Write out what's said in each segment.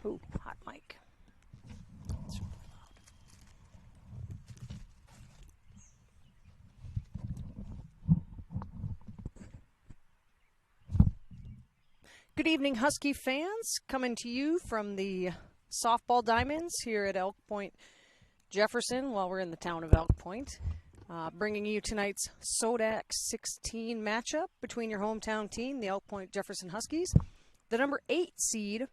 Ooh, hot mic. It's really loud. Good evening, Husky fans. Coming to you from the softball diamonds here at Point-Jefferson while we're in the town of Elk Point. Bringing you tonight's SoDak 16 matchup between your hometown team, the Point-Jefferson Huskies, the number 8 seed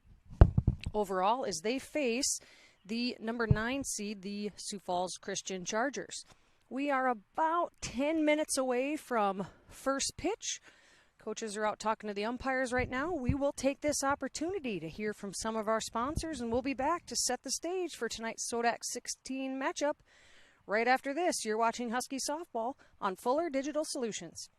overall, as they face the number 9 seed, the Sioux Falls Christian Chargers. We are about 10 minutes away from first pitch. Coaches are out talking to the umpires right now. We will take this opportunity to hear from some of our sponsors, and we'll be back to set the stage for tonight's SoDak 16 matchup. Right after this, you're watching Husky Softball on Fuller Digital Solutions.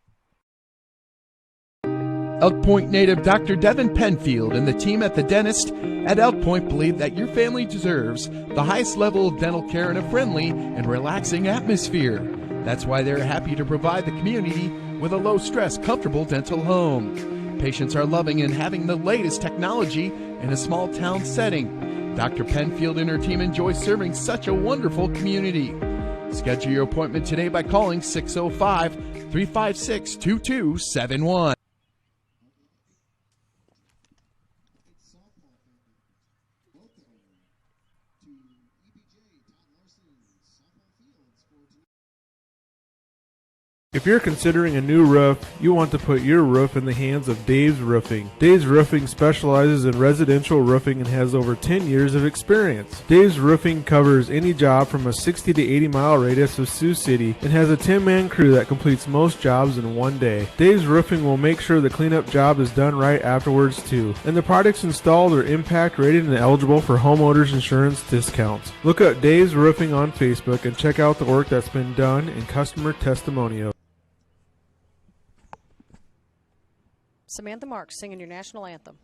Elk Point native Dr. Devin Penfield and the team at the dentist at Elk Point believe that your family deserves the highest level of dental care in a friendly and relaxing atmosphere. That's why they're happy to provide the community with a low-stress, comfortable dental home. Patients are loving and having the latest technology in a small-town setting. Dr. Penfield and her team enjoy serving such a wonderful community. Schedule your appointment today by calling 605-356-2271. If you're considering a new roof, you want to put your roof in the hands of Dave's Roofing. Dave's Roofing specializes in residential roofing and has over 10 years of experience. Dave's Roofing covers any job from a 60 to 80 mile radius of Sioux City and has a 10-man crew that completes most jobs in one day. Dave's Roofing will make sure the cleanup job is done right afterwards too. And the products installed are impact rated and eligible for homeowners insurance discounts. Look up Dave's Roofing on Facebook and check out the work that's been done and customer testimonials. Samantha Marks singing your national anthem.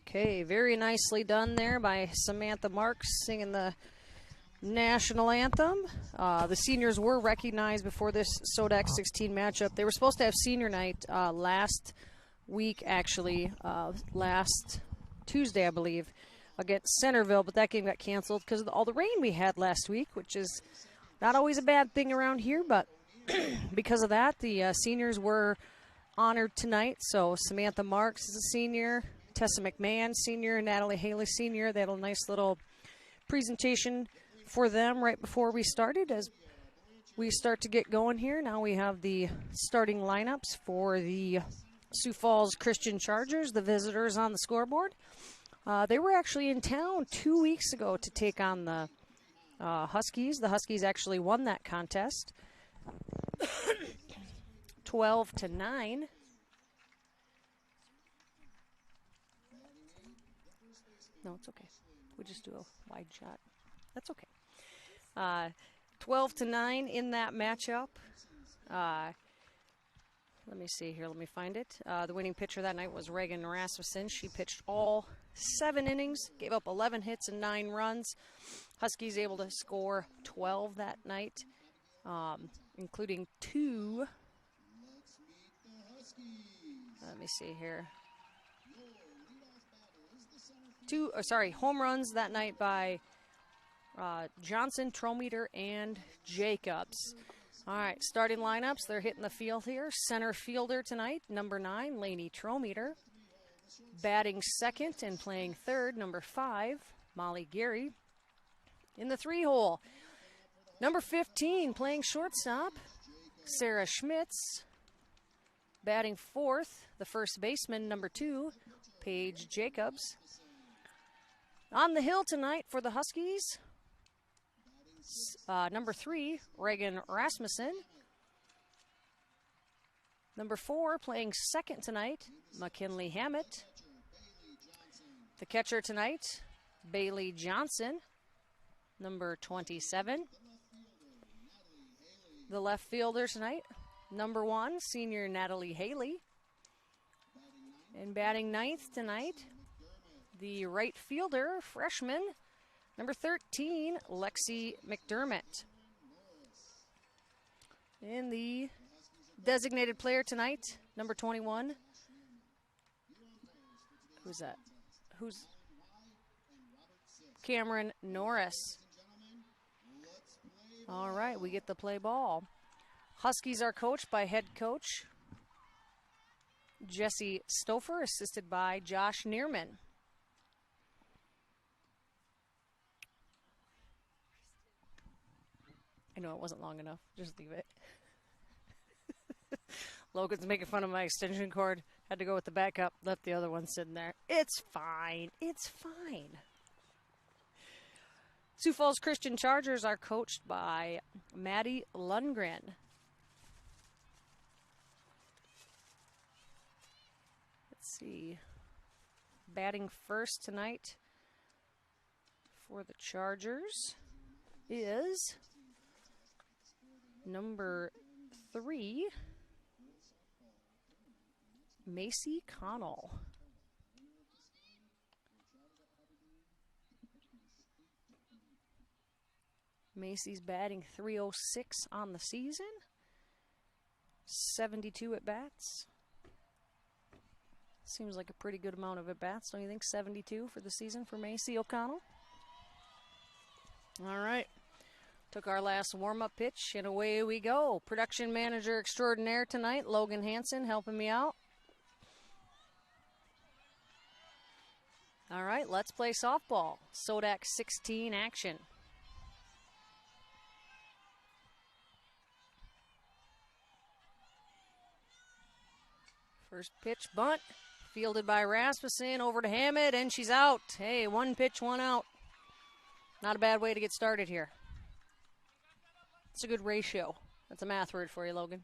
Okay, very nicely done there by Samantha Marks singing the national anthem. The seniors were recognized before this SoDak 16 matchup. They were supposed to have senior night last week, actually, last Tuesday, I believe, against Centerville, but that game got canceled because of all the rain we had last week, which is not always a bad thing around here, but because of that, the seniors were honored tonight. So Samantha Marks is a senior, Tessa McMahon, senior, Natalie Haley, senior. They had a nice little presentation for them right before we started. As we start to get going here, now we have the starting lineups for the Sioux Falls Christian Chargers, the visitors on the scoreboard. They were actually in town 2 weeks ago to take on the Huskies. The Huskies actually won that contest 12-9. No, it's okay. We just do a wide shot. That's okay. 12-9 in that matchup. Let me see here. Let me find it. The winning pitcher that night was Reagan Rasmussen. She pitched all 7 innings, gave up 11 hits and 9 runs. Huskies able to score 12 that night, including 2 Let me see here. Home runs that night by Johnson, Trometer, and Jacobs. All right, starting lineups. They're hitting the field here. Center fielder tonight, number 9, Lainey Trometer. Batting second and playing third, number 5, Molly Gary. In the 3-hole, number 15, playing shortstop, Sarah Schmitz. Batting fourth, the first baseman, number 2, Paige Jacobs. On the hill tonight for the Huskies, number 3, Reagan Rasmussen. Number 4, playing second tonight, McKinley Hammett. The catcher tonight, Bailey Johnson, number 27. The left fielder tonight, number 1, senior Natalie Haley. And batting ninth tonight, the right fielder, freshman, number 13, Lexi McDermott. And the designated player tonight, number 21. Who's that? Who's Cameron Norris. All right, we get to play ball. Huskies are coached by head coach Jesse Stouffer, assisted by Josh Neerman. I know it wasn't long enough. Just leave it. Logan's making fun of my extension cord. Had to go with the backup. Left the other one sitting there. It's fine. It's fine. Sioux Falls Christian Chargers are coached by Maddie Lundgren. Let's see. Batting first tonight for the Chargers is number 3, Macy Connell. Macy's batting .306 on the season, 72 at bats. Seems like a pretty good amount of at bats, don't you think? 72 for the season for Macy O'Connell. All right. Took our last warm-up pitch, and away we go. Production manager extraordinaire tonight, Logan Hansen, helping me out. All right, let's play softball. SoDak 16 action. First pitch, bunt, fielded by Rasmussen, over to Hammett, and she's out. Hey, 1 pitch, 1 out. Not a bad way to get started here. It's a good ratio. That's a math word for you, Logan.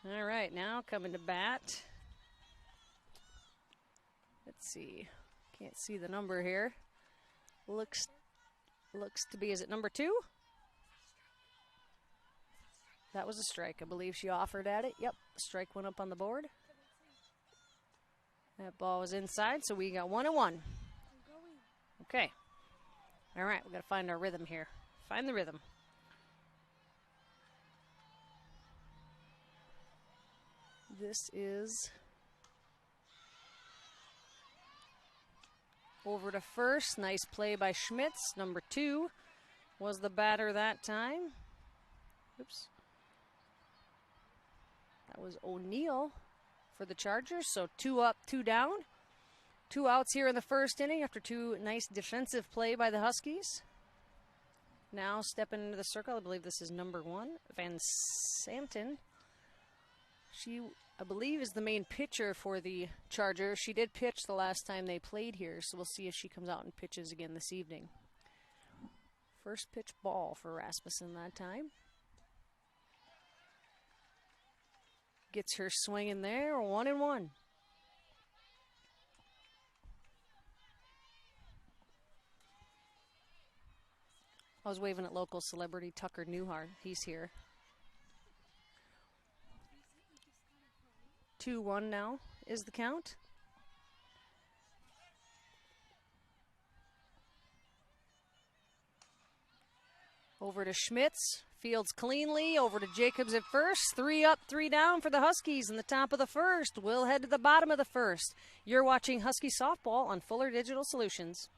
All right, now coming to bat. Let's see. Can't see the number here. Looks to be, is it number 2? That was a strike. I believe she offered at it. Yep, strike went up on the board. That ball was inside, so we got 1-1. Okay. All right, we got to find our rhythm here. Find the rhythm. This is over to first. Nice play by Schmitz. Number 2 was the batter that time. Oops. That was O'Neill for the Chargers. So 2 up, 2 down. 2 outs here in the first inning after 2 nice defensive play by the Huskies. Now stepping into the circle, I believe this is number 1, Van Santen. She, I believe, is the main pitcher for the Chargers. She did pitch the last time they played here, so we'll see if she comes out and pitches again this evening. First pitch ball for Rasmussen that time. Gets her swinging there, 1-1. I was waving at local celebrity Tucker Newhart. He's here. 2-1 now is the count. Over to Schmitz. Fields cleanly over to Jacobs at first. 3 up, 3 down for the Huskies in the top of the first. We'll head to the bottom of the first. You're watching Husky Softball on Fuller Digital Solutions.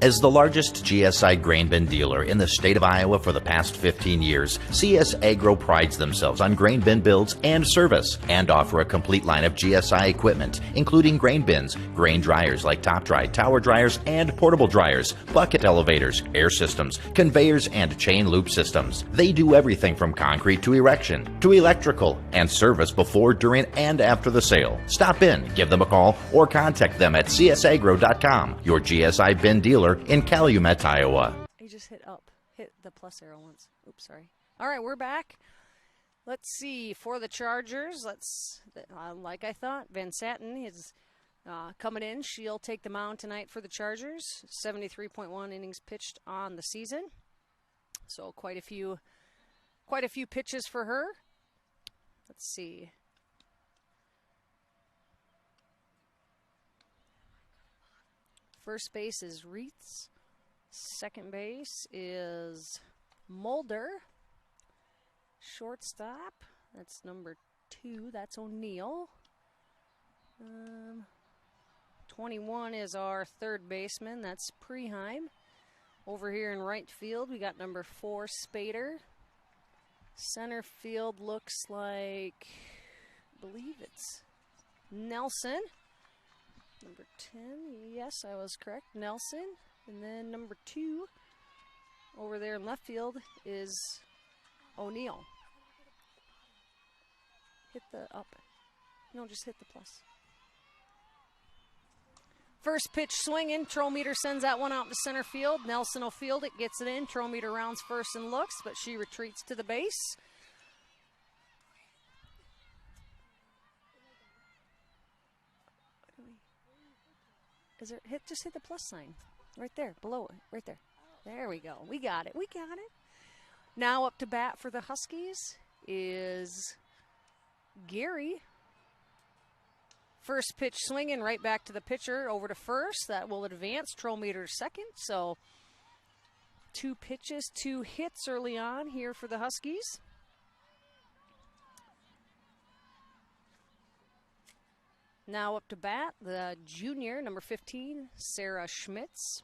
As the largest GSI grain bin dealer in the state of Iowa for the past 15 years, CS Agro prides themselves on grain bin builds and service, and offer a complete line of GSI equipment, including grain bins, grain dryers like top dry, tower dryers, and portable dryers, bucket elevators, air systems, conveyors, and chain loop systems. They do everything from concrete to erection, to electrical, and service before, during, and after the sale. Stop in, give them a call, or contact them at csagro.com, your GSI bin dealer in Calumet, Iowa. You just hit up. Hit the plus arrow once. Oops, sorry. All right, we're back. Let's see. For the Chargers, like I thought, Van Satin is coming in. She'll take the mound tonight for the Chargers. 73.1 innings pitched on the season. So quite a few pitches for her. Let's see. First base is Reitz. Second base is Mulder. Shortstop, that's number 2. That's O'Neill. 21 is our third baseman. That's Preheim. Over here in right field, we got number 4, Spader. Center field looks like, I believe it's Nelson. Number 10, yes, I was correct, Nelson. And then number 2 over there in left field is O'Neill. Hit the up. No, just hit the plus. First pitch swinging. Trollmeter sends that one out to center field. Nelson will field it, gets it in. Trollmeter rounds first and looks, but she retreats to the base. Just hit the plus sign. Right there, below it, right there. There we go. We got it. Now up to bat for the Huskies is Gary. First pitch swinging right back to the pitcher, over to first. That will advance. Trollmeter second. So 2 pitches, 2 hits early on here for the Huskies. Now up to bat, the junior, number 15, Sarah Schmitz.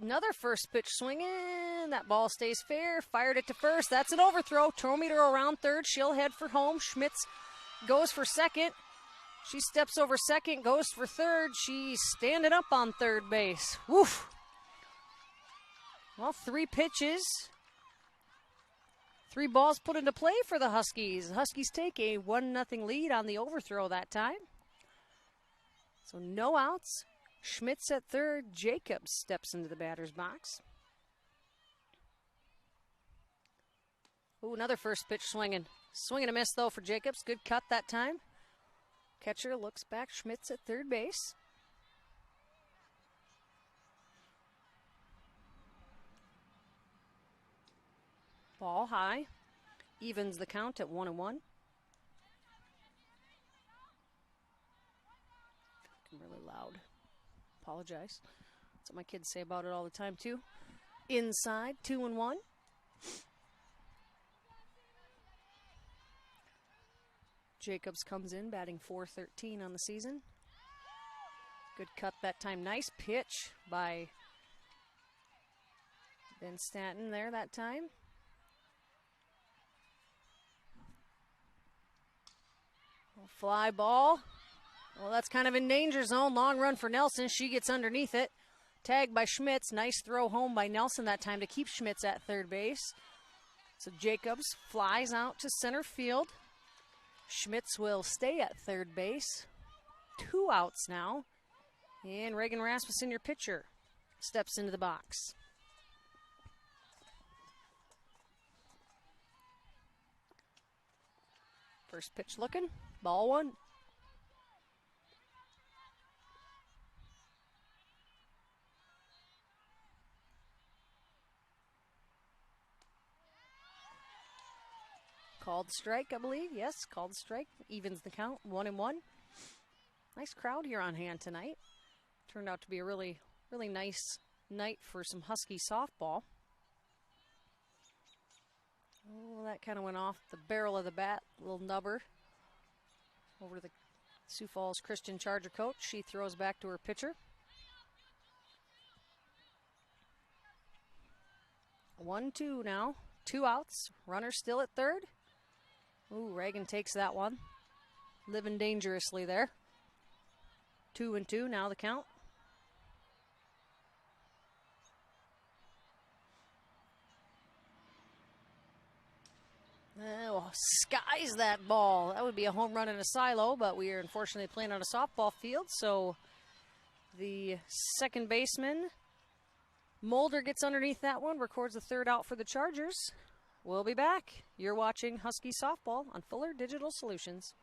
Another first pitch swinging. That ball stays fair. Fired it to first. That's an overthrow. Trollmeter around third. She'll head for home. Schmitz goes for second. She steps over second, goes for third. She's standing up on third base. Woof. Well, 3 pitches. 3 balls put into play for the Huskies. The Huskies take a 1-0 lead on the overthrow that time. So no outs. Schmitz at third. Jacobs steps into the batter's box. Ooh, another first pitch swinging. Swing and a miss, though, for Jacobs. Good cut that time. Catcher looks back. Schmitz at third base. Ball high. Evens the count at 1-1. I'm really loud. Apologize. That's what my kids say about it all the time, too. Inside, 2-1. Jacobs comes in, batting .413 on the season. Good cut that time. Nice pitch by Ben Stanton there that time. Fly ball. Well, that's kind of in danger zone. Long run for Nelson. She gets underneath it. Tagged by Schmitz. Nice throw home by Nelson that time to keep Schmitz at third base. So Jacobs flies out to center field. Schmitz will stay at third base. 2 outs now. And Reagan Rasmussen, your pitcher, steps into the box. First pitch looking. Ball 1. Called strike, I believe. Yes, called strike. Evens the count. 1-1. Nice crowd here on hand tonight. Turned out to be a really Really nice night for some Husky softball. Oh, that kind of went off the barrel of the bat. Little nubber over to the Sioux Falls Christian Charger coach. She throws back to her pitcher. 1-2 now. 2 outs. Runner still at third. Ooh, Reagan takes that one. Living dangerously there. 2-2 now the count. Oh, skies that ball. That would be a home run in a silo, but we are unfortunately playing on a softball field, so the second baseman, Mulder, gets underneath that one, records the third out for the Chargers. We'll be back. You're watching Husky softball on Fuller Digital Solutions.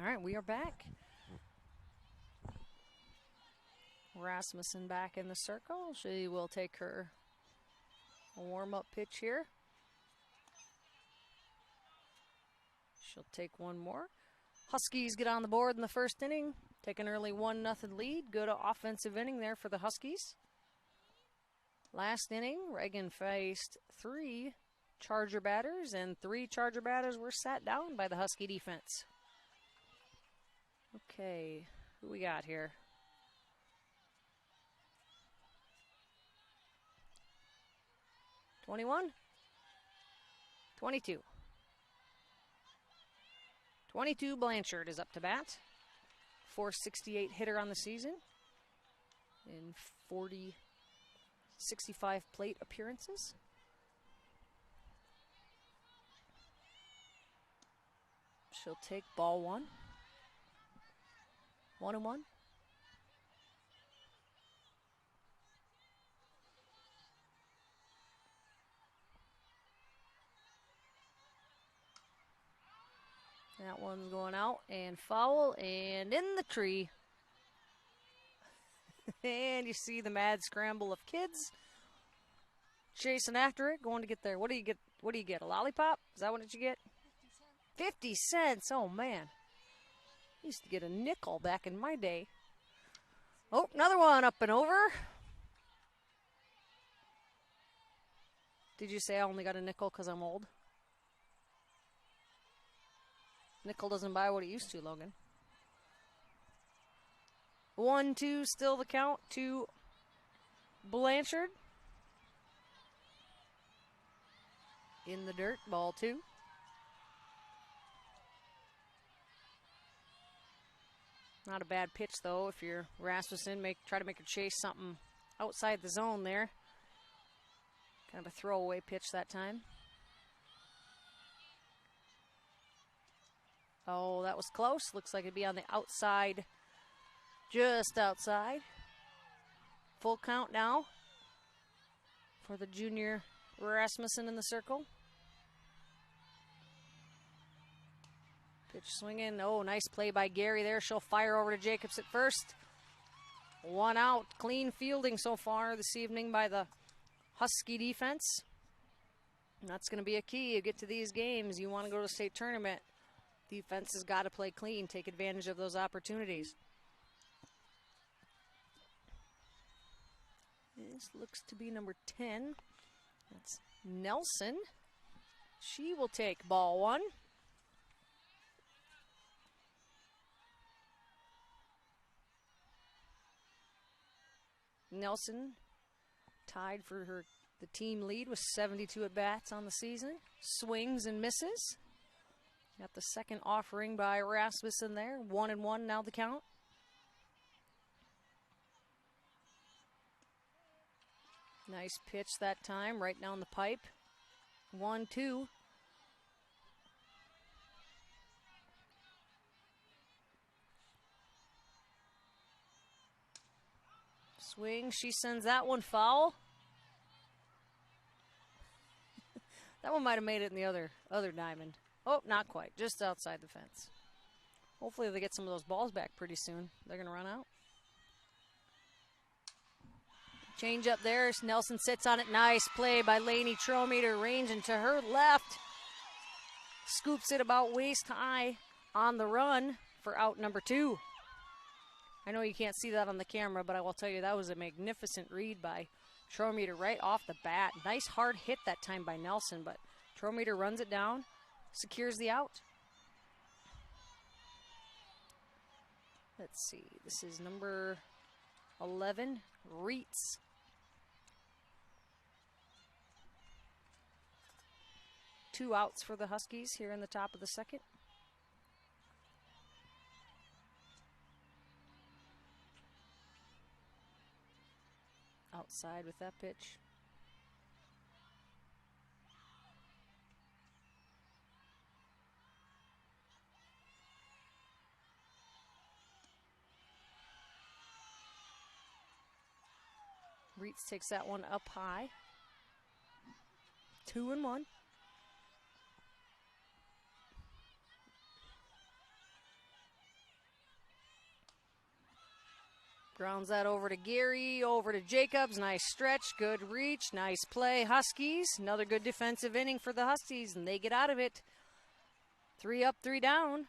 All right, we are back. Rasmussen back in the circle. She will take her warm-up pitch here. She'll take one more. Huskies get on the board in the first inning. Take an early 1-0 lead. Good offensive inning there for the Huskies. Last inning, Reagan faced 3 Charger batters, and 3 Charger batters were sat down by the Husky defense. Okay, who we got here? $21? $22. $22 Blanchard is up to bat. .468 hitter on the season in 65 plate appearances. She'll take ball 1. 1-1. That one's going out and foul and in the tree. And you see the mad scramble of kids chasing after it, going to get there. What do you get? What do you get? A lollipop? Is that what you get? 50 cents. Oh man. Used to get a nickel back in my day. Oh, another one up and over. Did you say I only got a nickel because I'm old? Nickel doesn't buy what it used to, Logan. 1-2, still the count to Blanchard. In the dirt, ball 2. Not a bad pitch, though, if you're Rasmussen. Try to make her chase something outside the zone there. Kind of a throwaway pitch that time. Oh, that was close. Looks like it'd be on the outside, just outside. Full count now for the junior Rasmussen in the circle. Pitch swinging. Oh, nice play by Gary there. She'll fire over to Jacobs at first. 1 out. Clean fielding so far this evening by the Husky defense. And that's going to be a key. You get to these games, you want to go to the state tournament. Defense has got to play clean, take advantage of those opportunities. This looks to be number 10. That's Nelson. She will take ball 1. Nelson tied for the team lead with 72 at-bats on the season. Swings and misses. Got the second offering by Rasmussen there. 1-1 now the count. Nice pitch that time, right down the pipe. 1-2. Swing, she sends that one foul. That one might have made it in the other diamond. Oh, not quite. Just outside the fence. Hopefully they get some of those balls back pretty soon. They're going to run out. Change up there. Nelson sits on it. Nice play by Lainey Trometer. Ranging to her left. Scoops it about waist high on the run for out number 2. I know you can't see that on the camera, but I will tell you that was a magnificent read by Trometer right off the bat. Nice hard hit that time by Nelson, but Trometer runs it down, secures the out. Let's see, this is number 11, Reitz. Two outs for the Huskies here in the top of the second. Outside with that pitch. Reitz takes that one up high. 2-1. Grounds that over to Gary, over to Jacobs. Nice stretch, good reach, nice play. Huskies, another good defensive inning for the Huskies, and they get out of it. 3 up, 3 down.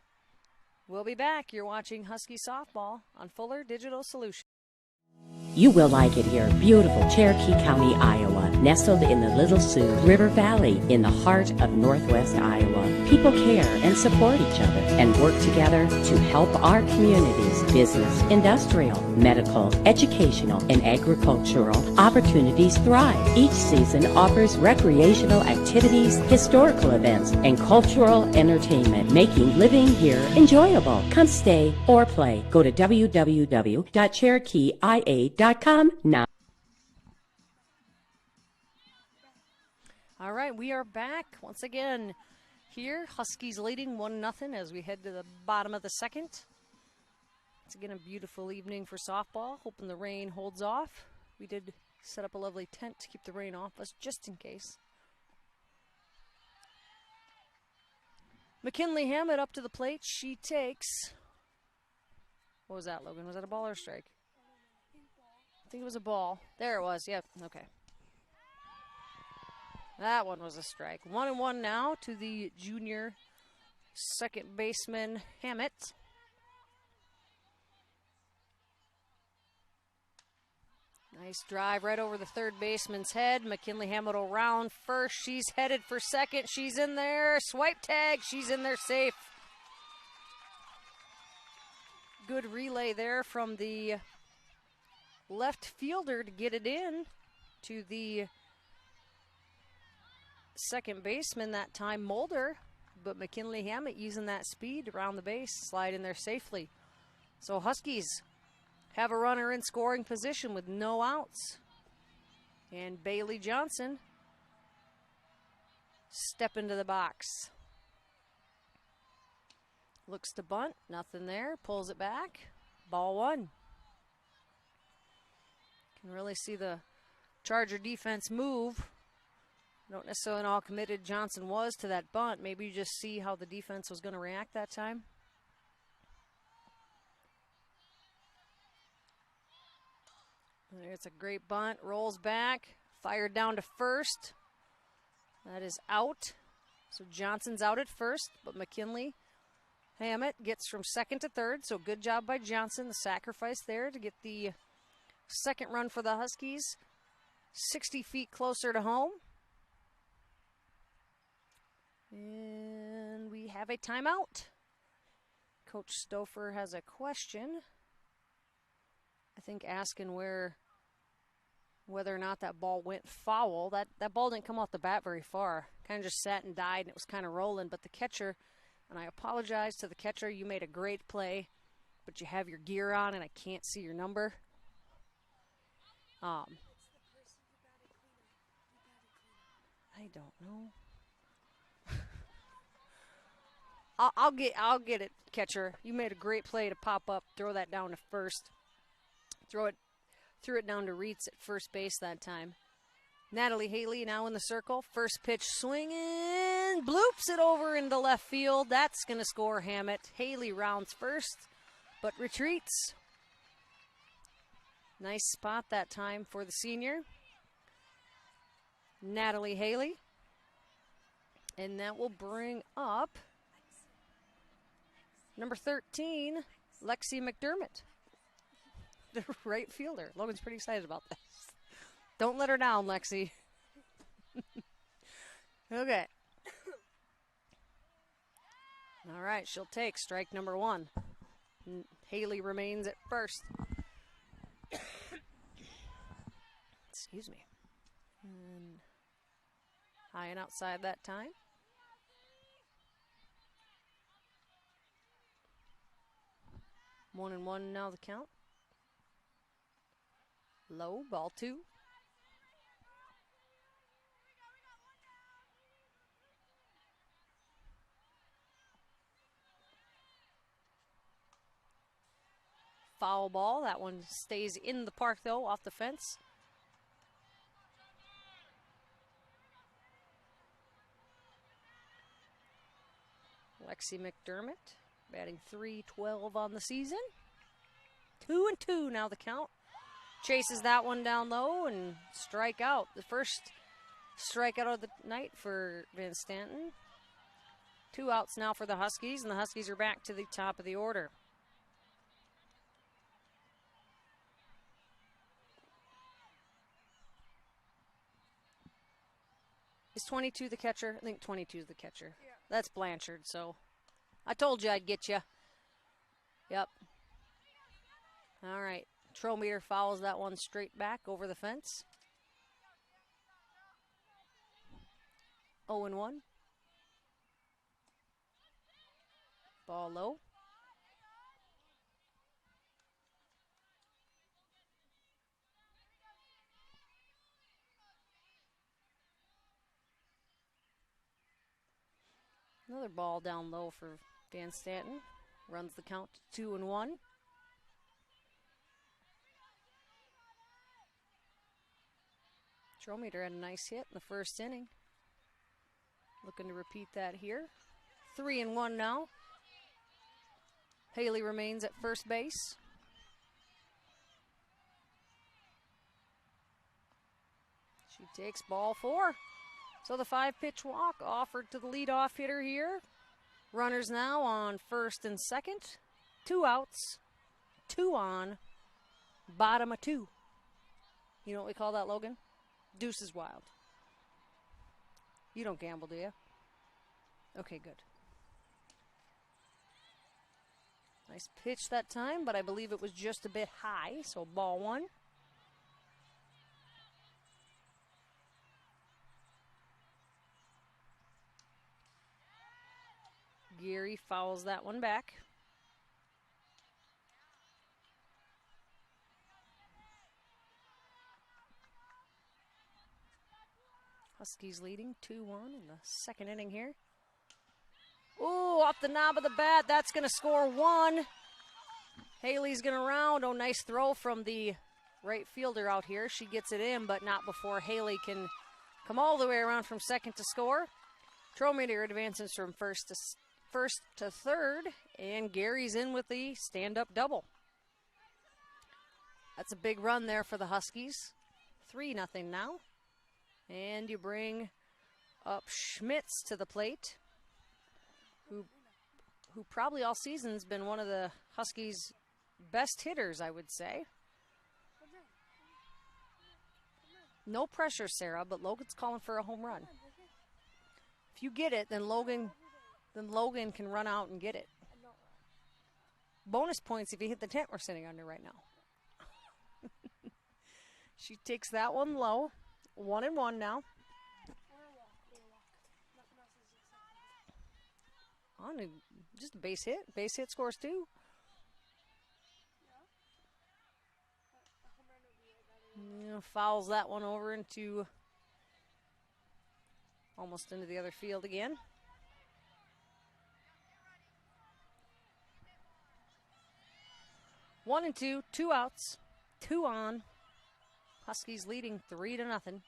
We'll be back. You're watching Husky Softball on Fuller Digital Solutions. You will like it here. Beautiful Cherokee County, Iowa, nestled in the Little Sioux River Valley in the heart of northwest Iowa. People care and support each other and work together to help our communities, business, industrial, medical, educational, and agricultural opportunities thrive. Each season offers recreational activities, historical events, and cultural entertainment, making living here enjoyable. Come stay or play. Go to www.cherokeeia.com now. All right, we are back once again here. Huskies leading 1-0 as we head to the bottom of the second. It's again a beautiful evening for softball. Hoping the rain holds off. We did set up a lovely tent to keep the rain off us just in case. McKinley Hammett up to the plate. She takes... What was that, Logan? Was that a ball or a strike? I think it was a ball. There it was. Yep. Okay. That one was a strike. 1-1 now to the junior second baseman Hammett. Nice drive right over the third baseman's head. McKinley Hammett will round first. She's headed for second. She's in there. Swipe tag. She's in there safe. Good relay there from the left fielder to get it in to the second baseman that time, Mulder, but McKinley Hammett using that speed around the base, slide in there safely. So Huskies have a runner in scoring position with no outs. And Bailey Johnson step into the box. Looks to bunt, nothing there, pulls it back, ball 1. Can really see the Charger defense move. Don't necessarily know how committed Johnson was to that bunt. Maybe you just see how the defense was going to react that time. It's a great bunt, rolls back, fired down to first. That is out. So Johnson's out at first, but McKinley Hammett gets from second to third. So good job by Johnson, the sacrifice there to get the second run for the Huskies 60 feet closer to home. And we have a timeout. Coach Stouffer has a question. I think asking whether or not that ball went foul. That ball didn't come off the bat very far. Kind of just sat and died, and it was kind of rolling. But the catcher, and I apologize to the catcher, you made a great play, but you have your gear on, and I can't see your number. I don't know. I'll get it, catcher. You made a great play to pop up, throw that down to first. Throw Threw it down to Reitz at first base that time. Natalie Haley now in the circle. First pitch swinging. Bloops it over into left field. That's going to score Hammett. Haley rounds first, but retreats. Nice spot that time for the senior. Natalie Haley. And that will bring up number 13, Lexi McDermott, the right fielder. Logan's pretty excited about this. Don't let her down, Lexi. Okay. All right, she'll take strike number 1. Haley remains at first. Excuse me. And high and outside that time. One and one now the count. Low, ball 2. Foul ball. That one stays in the park, though, off the fence. Lexi McDermott batting .312 on the season. 2-2 now the count. Chases that one down low and strike out. The first strikeout of the night for Van Stanton. 2 outs now for the Huskies, and the Huskies are back to the top of the order. Is 22 the catcher? I think 22 is the catcher. Yeah. That's Blanchard, so I told you I'd get you. Yep. All right. Trometer fouls that one straight back over the fence. 0-1. Ball low. Another ball down low for Van Stanton. Runs the count to 2-1. Trometer had a nice hit in the first inning. Looking to repeat that here. 3-1 now. Haley remains at first base. She takes ball 4. So the 5-pitch walk offered to the leadoff hitter here. Runners now on first and second. 2 outs. 2 on. Bottom of 2. You know what we call that, Logan? Deuce is wild. You don't gamble, do you? Okay, good. Nice pitch that time, but I believe it was just a bit high, so ball 1. Geary fouls that one back. Huskies leading 2-1 in the second inning here. Ooh, off the knob of the bat. That's going to score 1. Haley's going to round. Oh, nice throw from the right fielder out here. She gets it in, but not before Haley can come all the way around from second to score. Trometer advances from first to third, and Gary's in with the stand-up double. That's a big run there for the Huskies. 3-0 now. And you bring up Schmitz to the plate, who probably all season's been one of the Huskies' best hitters, I would say. No pressure, Sarah, but Logan's calling for a home run. If you get it, then Logan can run out and get it. Bonus points if you hit the tent we're sitting under right now. She takes that one low. 1-1 now. On just a base hit. Base hit scores 2. Yeah, fouls that one over into almost into the other field again. 1-2, 2 outs, 2 on. Huskies leading 3-0.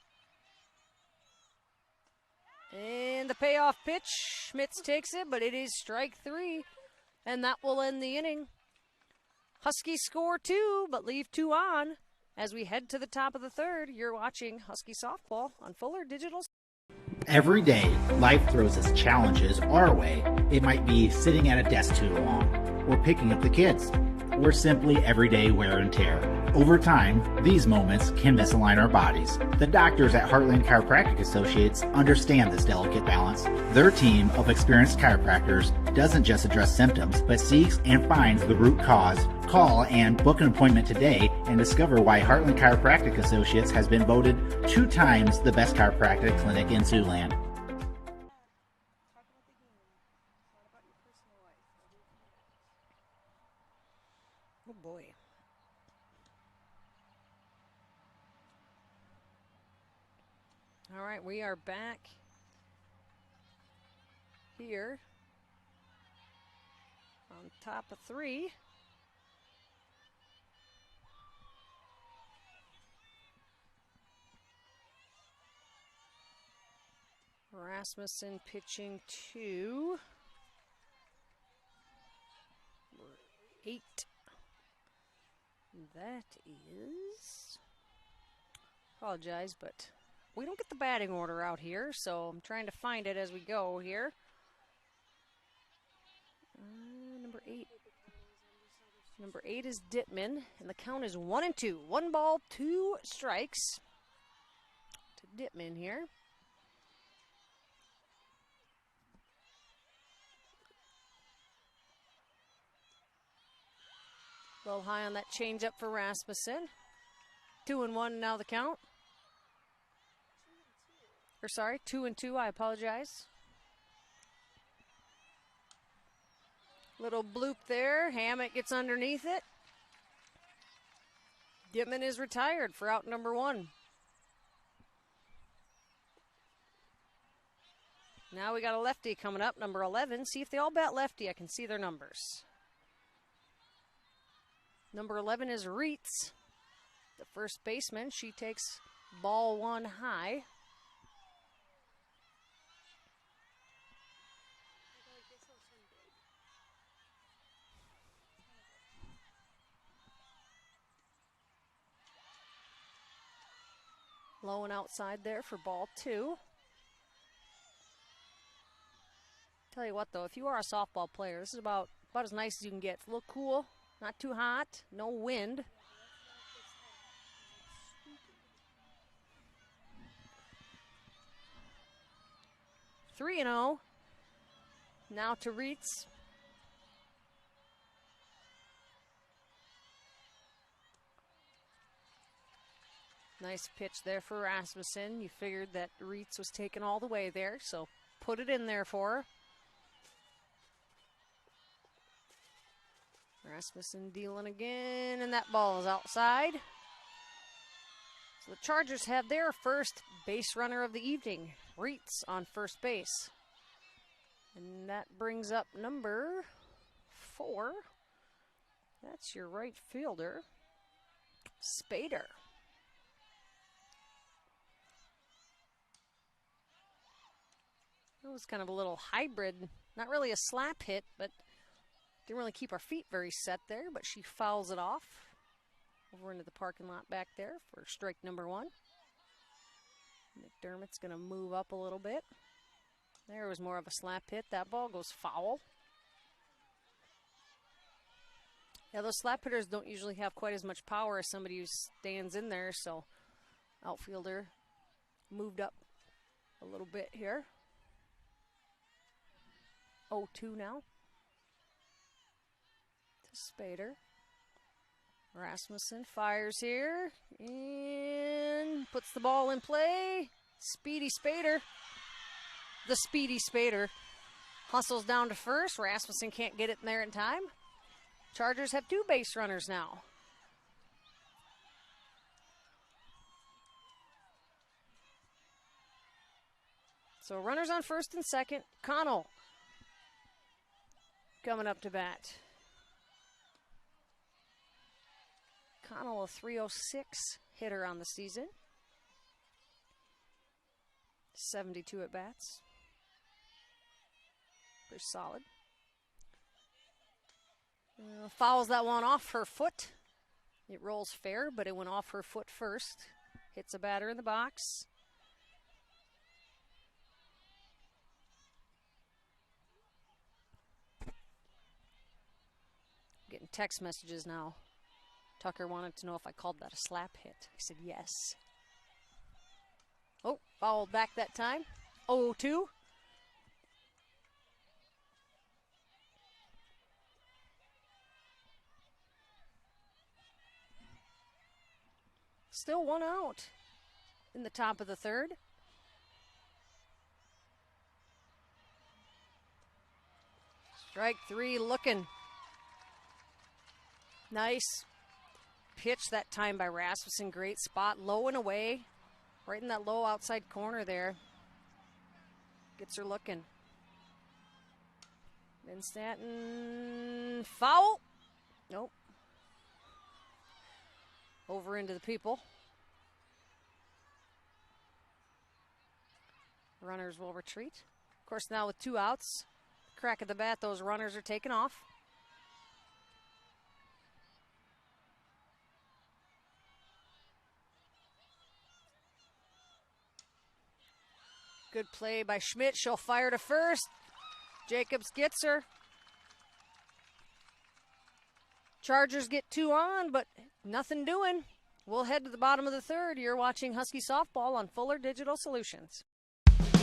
And the payoff pitch, Schmitz takes it, but it is strike 3, and that will end the inning. Huskies score 2, but leave 2 on. As we head to the top of the third, you're watching Husky Softball on Fuller Digital. Every day, life throws its challenges our way. It might be sitting at a desk too long, or picking up the kids, or simply everyday wear and tear. Over time, these moments can misalign our bodies. The doctors at Heartland Chiropractic Associates understand this delicate balance. Their team of experienced chiropractors doesn't just address symptoms, but seeks and finds the root cause. Call and book an appointment today and discover why Heartland Chiropractic Associates has been voted 2 times the best chiropractic clinic in Siouxland. Oh boy. All right, we are back here on top of 3. Rasmussen pitching to 8. That is, apologize, but we don't get the batting order out here, so I'm trying to find it as we go here. Number 8. Number 8 is Dittman, and the count is 1-2. 1 ball, 2 strikes to Dittman here. A little high on that changeup for Rasmussen. 2-1 now the count. Or sorry, 2-2, I apologize. Little bloop there. Hammett gets underneath it. Dittman is retired for out number 1. Now we got a lefty coming up, number 11. See if they all bat lefty. I can see their numbers. Number 11 is Reitz, the first baseman. She takes ball 1 high. Low and outside there for ball 2. Tell you what though, if you are a softball player, this is about as nice as you can get. It's a little cool. Not too hot, no wind. Three 3-0. Now to Reitz. Nice pitch there for Rasmussen. You figured that Reitz was taken all the way there, so put it in there for her. Rasmussen dealing again, and that ball is outside. So the Chargers have their first base runner of the evening, Reitz on first base. And that brings up number 4. That's your right fielder, Spader. It was kind of a little hybrid, not really a slap hit, but didn't really keep our feet very set there, but she fouls it off over into the parking lot back there for strike number 1. McDermott's going to move up a little bit. There was more of a slap hit. That ball goes foul. Yeah, those slap hitters don't usually have quite as much power as somebody who stands in there, so outfielder moved up a little bit here. 0-2 now. Spader. Rasmussen fires here and puts the ball in play. Speedy Spader. The speedy Spader hustles down to first. Rasmussen can't get it in there in time. Chargers have 2 base runners now. So runners on first and second. Connell coming up to bat. Connell, a 306 hitter on the season. 72 at bats. Pretty solid. Fouls that one off her foot. It rolls fair, but it went off her foot first. Hits a batter in the box. Getting text messages now. Tucker wanted to know if I called that a slap hit. I said yes. Oh, fouled back that time. 0-2. Still one out in the top of the third. Strike three looking. Nice pitch that time by Rasmussen. Great spot, low and away. Right in that low outside corner there. Gets her looking. Then Stanton, foul. Nope. Over into the people. Runners will retreat. Of course, now with 2 outs, crack of the bat, those runners are taken off. Good play by Schmidt. She'll fire to first. Jacobs gets her. Chargers get 2 on, but nothing doing. We'll head to the bottom of the third. You're watching Husky Softball on Fuller Digital Solutions.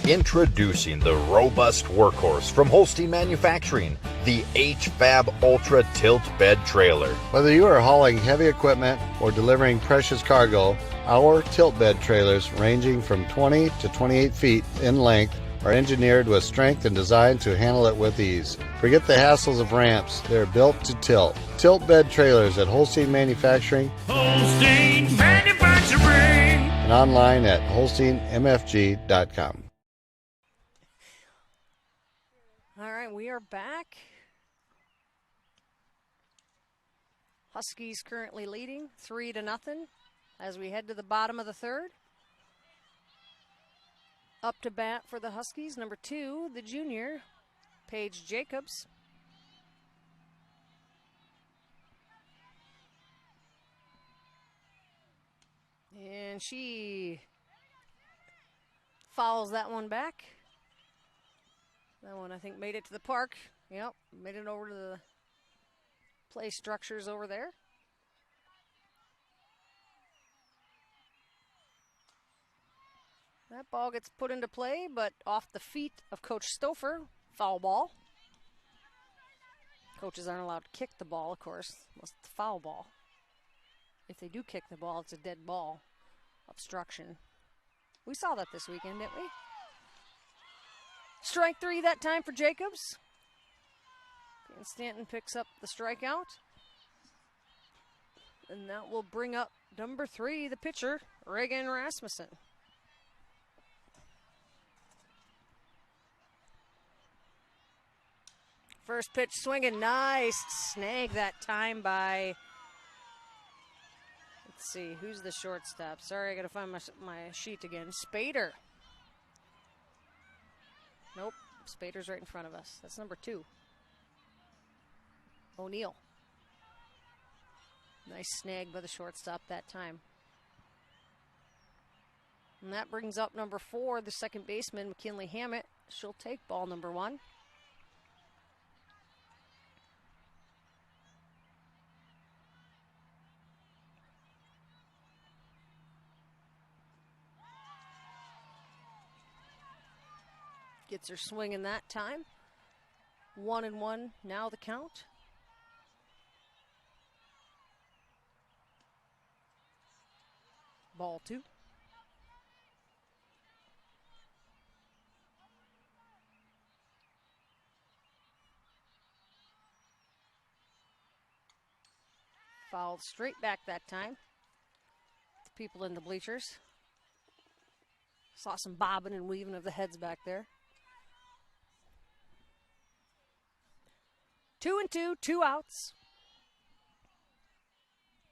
Introducing the robust workhorse from Holstein Manufacturing, the HFAB Ultra Tilt Bed Trailer. Whether you are hauling heavy equipment or delivering precious cargo, our tilt bed trailers, ranging from 20 to 28 feet in length, are engineered with strength and designed to handle it with ease. Forget the hassles of ramps. They're built to tilt. Tilt bed trailers at Holstein Manufacturing. Holstein Manufacturing. And online at holsteinmfg.com. All right, we are back. Huskies currently leading 3-0 as we head to the bottom of the third. Up to bat for the Huskies, number 2, the junior, Paige Jacobs. And she fouls that one back. That one, I think, made it to the park. Yep, made it over to the play structures over there. That ball gets put into play, but off the feet of Coach Stouffer. Foul ball. Coaches aren't allowed to kick the ball, of course. It's the foul ball. If they do kick the ball, it's a dead ball. Obstruction. We saw that this weekend, didn't we? Strike 3 that time for Jacobs. And Stanton picks up the strikeout. And that will bring up number 3, the pitcher, Reagan Rasmussen. First pitch swinging, nice snag that time by, let's see, who's the shortstop? Sorry, I gotta find my sheet again. Spader. Nope, Spader's right in front of us. That's number 2. O'Neill. Nice snag by the shortstop that time. And that brings up number 4, the second baseman, McKinley Hammett. She'll take ball number 1. Gets her swinging that time. 1-1 now the count. Ball 2. Fouled straight back that time. The people in the bleachers. Saw some bobbing and weaving of the heads back there. 2-2, 2 outs.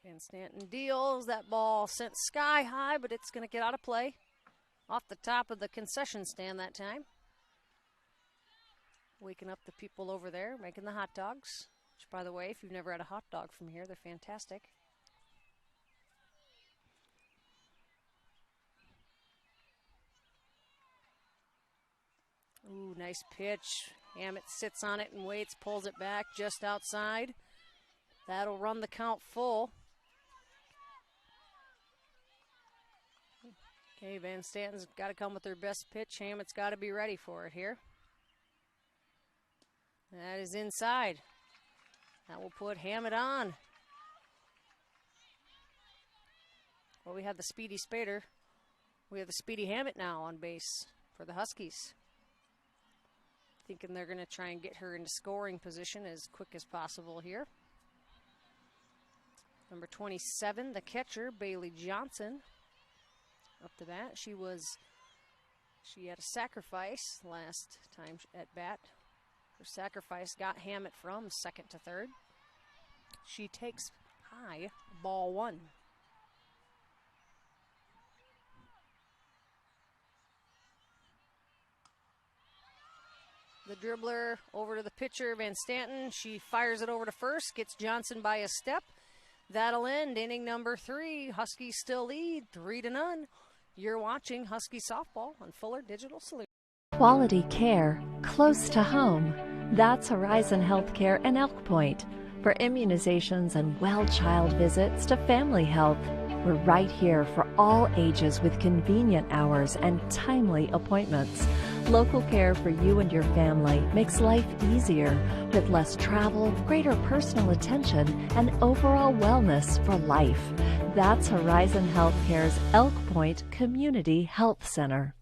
Van Stanton deals. That ball sent sky high, but it's going to get out of play. Off the top of the concession stand that time. Waking up the people over there, making the hot dogs. Which, by the way, if you've never had a hot dog from here, they're fantastic. Ooh, nice pitch. Hammett sits on it and waits, pulls it back just outside. That'll run the count full. Okay, Van Stanton's got to come with their best pitch. Hammett's got to be ready for it here. That is inside. That will put Hammett on. Well, we have the speedy Spader. We have the speedy Hammett now on base for the Huskies. Thinking they're going to try and get her into scoring position as quick as possible here. Number 27, the catcher, Bailey Johnson. Up to bat. She had a sacrifice last time at bat. Her sacrifice got Hammett from second to third. She takes high, ball one. The dribbler over to the pitcher, Van Stanton. She fires it over to first, gets Johnson by a step. That'll end inning number 3. Huskies still lead 3-0. You're watching Husky softball on Fuller Digital Solutions. Quality care close to home. That's Horizon Healthcare in Elk Point. For immunizations and well-child visits to family health, we're right here for all ages with convenient hours and timely appointments. Local care for you and your family makes life easier with less travel, greater personal attention, and overall wellness for life. That's Horizon Healthcare's Elk Point Community Health Center.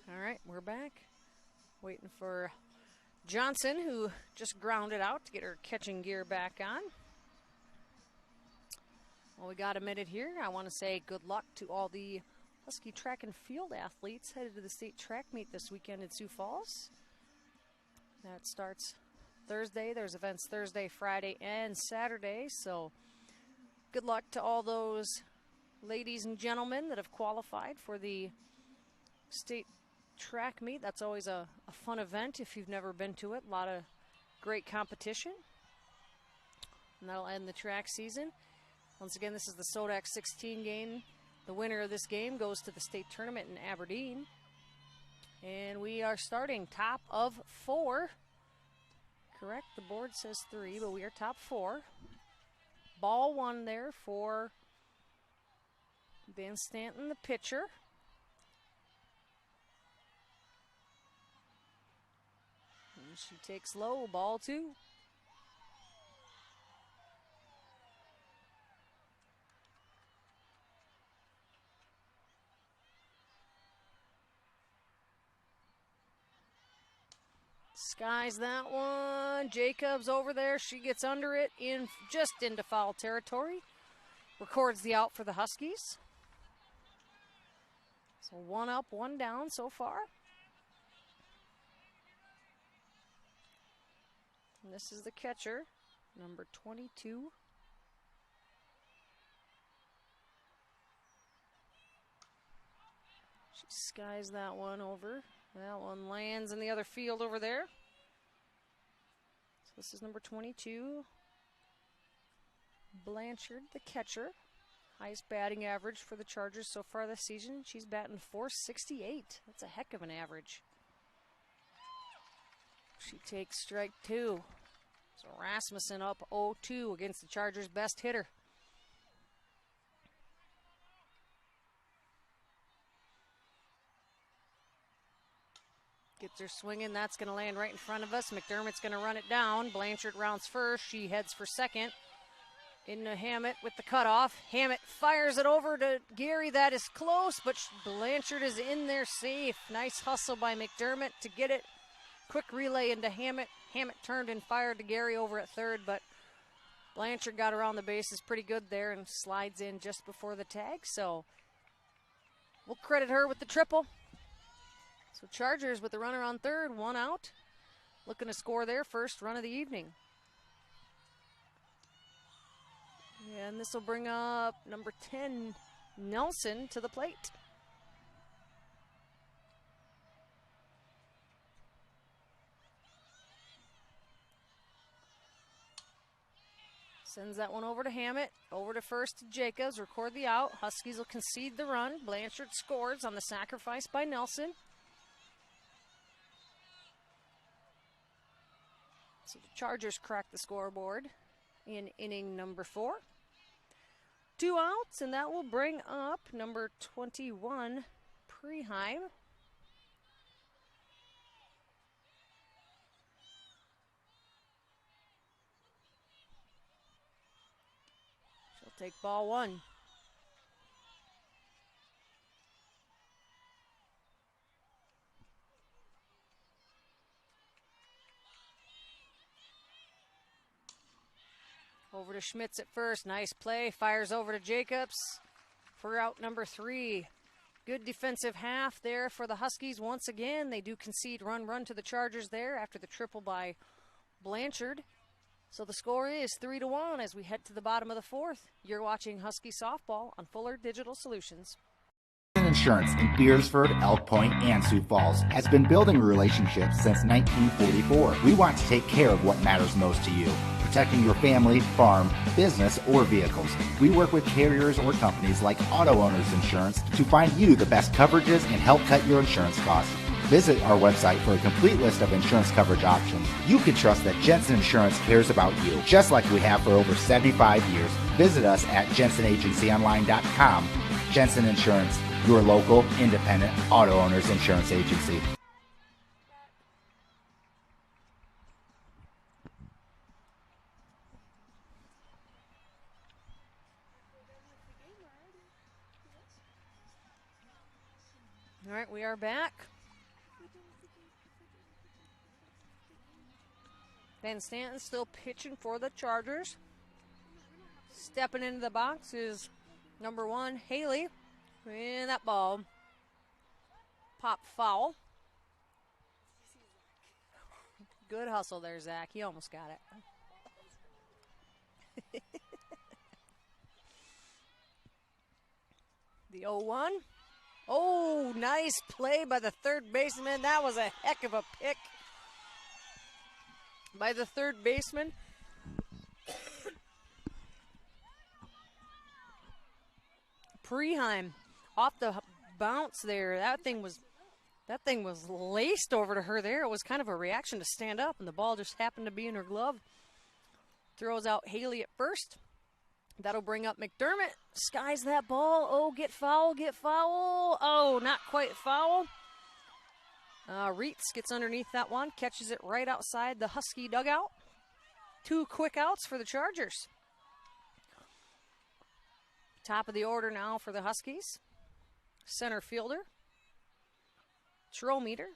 All right, we're back. Waiting for Johnson, who just grounded out to get her catching gear back on. Well, we got a minute here. I want to say good luck to all the Husky track and field athletes headed to the state track meet this weekend in Sioux Falls. That starts Thursday. There's events Thursday, Friday, and Saturday. So good luck to all those ladies and gentlemen that have qualified for the state track meet. That's always a fun event if you've never been to it. A lot of great competition. And that'll end the track season. Once again, this is the SoDak 16 game. The winner of this game goes to the state tournament in Aberdeen. And we are starting top of 4. Correct, the board says 3, but we are top 4. Ball 1 there for Van Stanton, the pitcher. And she takes low, ball 2. Skies that one. Jacobs over there. She gets under it, just into foul territory. Records the out for the Huskies. So 1 up, 1 down so far. And this is the catcher, number 22. She skies that one over. That one lands in the other field over there. So this is number 22. Blanchard, the catcher. Highest batting average for the Chargers so far this season. She's batting .468. That's a heck of an average. She takes strike 2. So Rasmussen up 0-2 against the Chargers' best hitter. Gets her swinging. That's going to land right in front of us. McDermott's going to run it down. Blanchard rounds first. She heads for second. Into Hammett with the cutoff. Hammett fires it over to Gary. That is close, but Blanchard is in there safe. Nice hustle by McDermott to get it. Quick relay into Hammett. Hammett turned and fired to Gary over at third, but Blanchard got around the bases pretty good there and slides in just before the tag. So we'll credit her with the triple. So Chargers with the runner on third, 1 out. Looking to score their first run of the evening. And this will bring up number 10, Nelson, to the plate. Sends that one over to Hammett, over to first to Jacobs, record the out. Huskies will concede the run. Blanchard scores on the sacrifice by Nelson. So the Chargers crack the scoreboard in inning number 4. 2 outs, and that will bring up number 21, Preheim. She'll take ball 1. Over to Schmitz at first. Nice play. Fires over to Jacobs for out number 3. Good defensive half there for the Huskies. Once again, they do concede run to the Chargers there after the triple by Blanchard. So the score is 3-1 as we head to the bottom of the 4th. You're watching Husky Softball on Fuller Digital Solutions. Insurance in Beersford, Elk Point, and Sioux Falls has been building relationships since 1944. We want to take care of what matters most to you, protecting your family, farm, business, or vehicles. We work with carriers or companies like Auto Owners Insurance to find you the best coverages and help cut your insurance costs. Visit our website for a complete list of insurance coverage options. You can trust that Jensen Insurance cares about you, just like we have for over 75 years. Visit us at jensenagencyonline.com. Jensen Insurance, your local, independent auto owners insurance agency. All right, we are back. Van Stanton still pitching for the Chargers. Stepping into the box is number 1, Haley. And that ball popped foul. Good hustle there, Zach. He almost got it. The 0-1. Oh, nice play by the third baseman. That was a heck of a pick by the third baseman. Preheim off the bounce there. That thing was laced over to her there. It was kind of a reaction to stand up, and the ball just happened to be in her glove. Throws out Haley at first. That'll bring up McDermott. Skies that ball. Oh, get foul, get foul. Oh, not quite foul. Reitz gets underneath that one, catches it right outside the Husky dugout. 2 quick outs for the Chargers. Top of the order now for the Huskies. Center fielder, Trometer,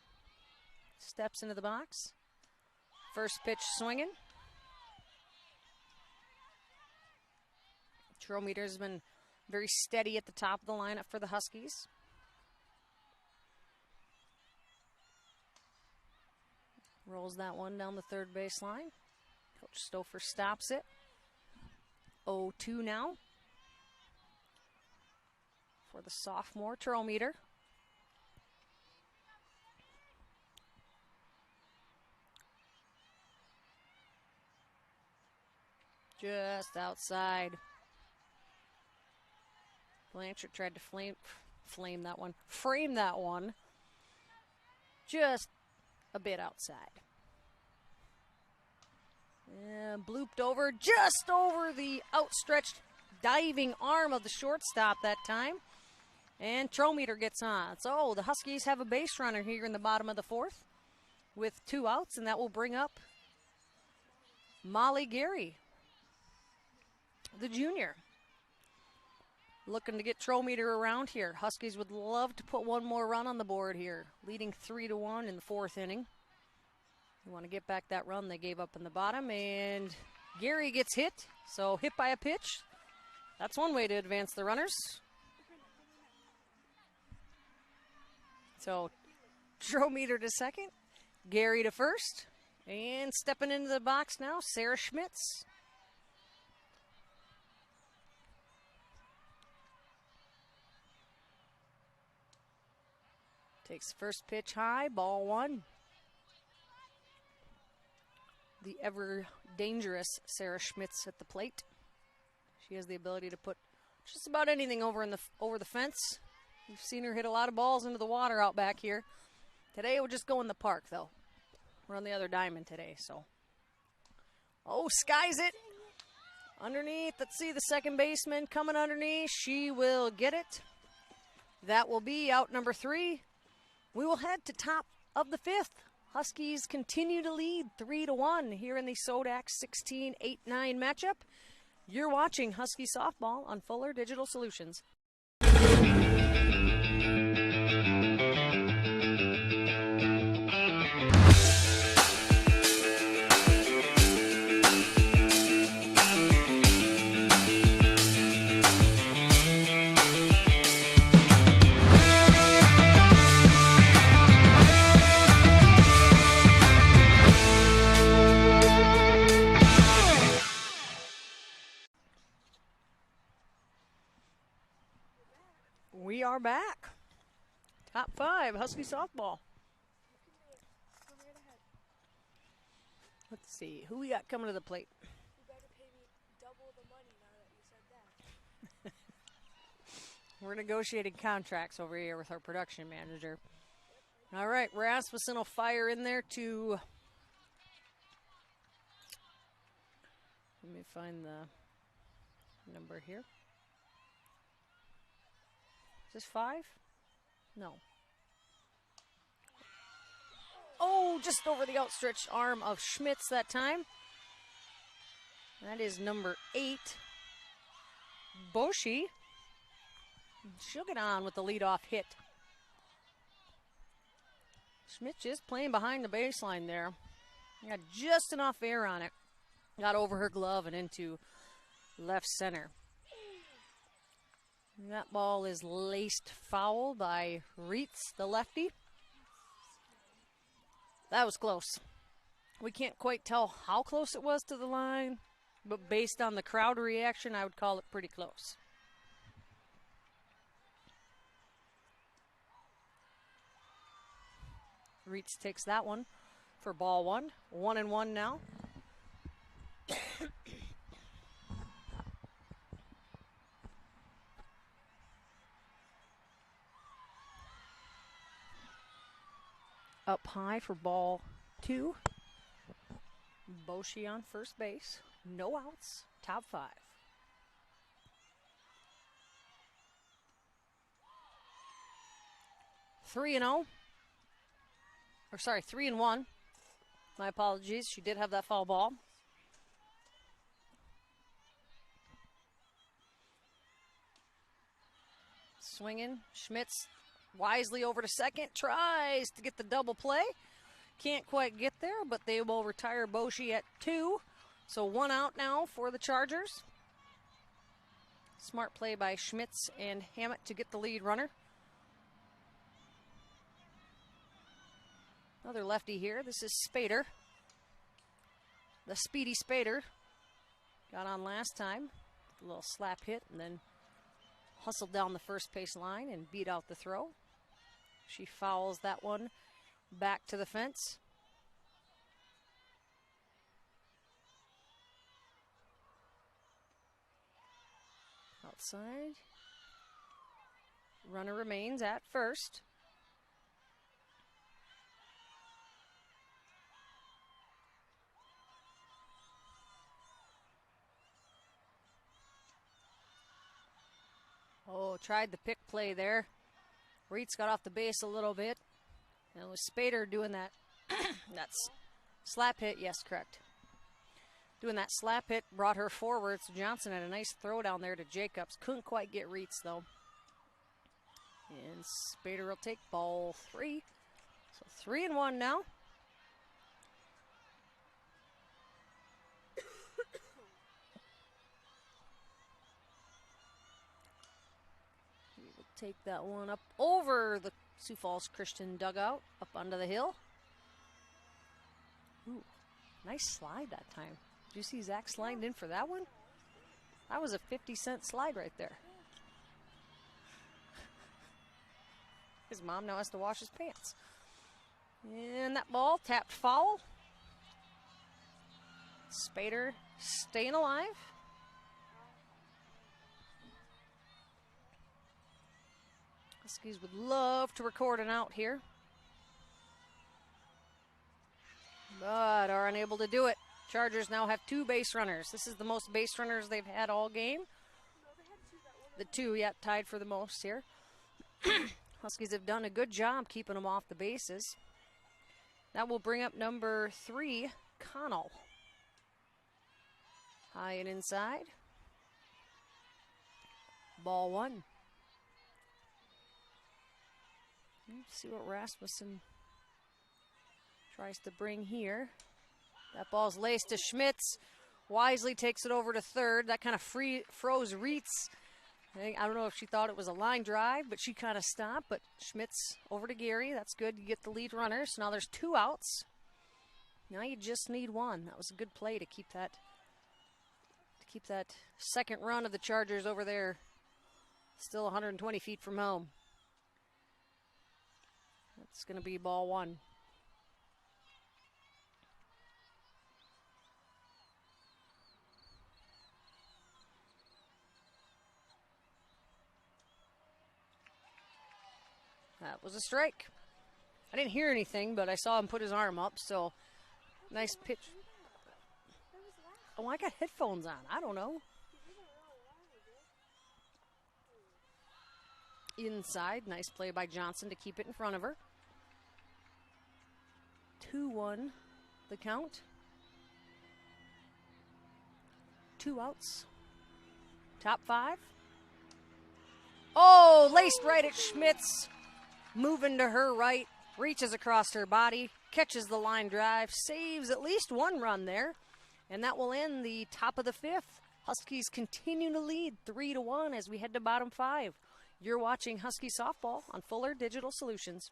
steps into the box. First pitch swinging. Trometer's been very steady at the top of the lineup for the Huskies. Rolls that one down the third baseline. Coach Stouffer stops it. 0-2 now for the sophomore Trometer. Just outside. Blanchard tried to frame that one. Just a bit outside. And blooped over, just over the outstretched diving arm of the shortstop that time. And Trometer gets on. So the Huskies have a base runner here in the bottom of the 4th with 2 outs, and that will bring up Molly Gary, the junior. Looking to get Trometer around here. Huskies would love to put one more run on the board here, leading 3-1 in the 4th inning. You want to get back that run they gave up in the bottom, and Gary gets hit. So hit by a pitch. That's one way to advance the runners. So Drometer to second. Gary to first. And stepping into the box now, Sarah Schmitz. Takes first pitch high, ball one. The ever dangerous Sarah Schmitz at the plate. She has the ability to put just about anything over the fence. We've seen her hit a lot of balls into the water out back here. Today we'll just go in the park though. We're on the other diamond today, so. Oh, skies it. Underneath, let's see the second baseman coming underneath. She will get it. That will be out number 3. We will head to top of the 5th. Huskies continue to lead 3-1 here in the SoDak 16-8-9 matchup. You're watching Husky Softball on Fuller Digital Solutions. We are back. Top 5, Husky Softball. Let's see, who we got coming to the plate? You better pay me double the money now that you said that. We're negotiating contracts over here with our production manager. All right, Rasmussen will fire in there to... Let me find the number here. Is this 5? No. Oh, just over the outstretched arm of Schmitz that time. That is number 8. Boshi. She'll get on with the leadoff hit. Schmitz is playing behind the baseline there. Got just enough air on it. Got over her glove and into left center. That ball is laced foul by Reitz, the lefty. That was close. We can't quite tell how close it was to the line, but based on the crowd reaction, I would call it pretty close. Reitz takes that one for ball 1. 1-1 now. Up high for ball 2. Boshi on first base. No outs. Top 5. Three and 0. Or sorry, 3-1. My apologies. She did have that foul ball. Swinging. Schmitz wisely over to second, tries to get the double play. Can't quite get there, but they will retire Boshi at 2. So 1 out now for the Chargers. Smart play by Schmitz and Hammett to get the lead runner. Another lefty here. This is Spader. The speedy Spader. Got on last time. A little slap hit and then hustled down the first base line and beat out the throw. She fouls that one back to the fence. Outside. Runner remains at first. Oh, tried the pick play there. Reitz got off the base a little bit. And it was Spader doing that. That's slap hit. Yes, correct. Doing that slap hit brought her forward. So Johnson had a nice throw down there to Jacobs. Couldn't quite get Reitz, though. And Spader will take ball 3. So 3-1 now. Take that one up over the Sioux Falls Christian dugout up onto the hill. Ooh, nice slide that time. Did you see Zach sliding in for that one? That was a 50-cent slide right there. His mom now has to wash his pants. And that ball tapped foul. Spader staying alive. Huskies would love to record an out here, but are unable to do it. Chargers now have 2 base runners. This is the most base runners they've had all game. The 2, yeah, tied for the most here. Huskies have done a good job keeping them off the bases. That will bring up number 3, Connell. High and inside. Ball 1. Let's see what Rasmussen tries to bring here. That ball's laced to Schmitz. Wisely takes it over to third. That kind of froze Reitz. I don't know if she thought it was a line drive, but she kind of stopped. But Schmitz over to Gary. That's good. You get the lead runner. So now there's 2 outs. Now you just need 1. That was a good play to keep that second run of the Chargers over there still 120 feet from home. That's going to be ball 1. That was a strike. I didn't hear anything, but I saw him put his arm up, so nice pitch. Oh, I got headphones on. I don't know. Inside, nice play by Johnson to keep it in front of her. 2-1 the count. 2 outs. Top 5. Oh, laced right at Schmitz. Moving to her right, reaches across her body, catches the line drive, saves at least 1 run there, and that will end the top of the 5th. Huskies continue to lead 3-1 as we head to bottom 5. You're watching Husky Softball on Fuller Digital Solutions.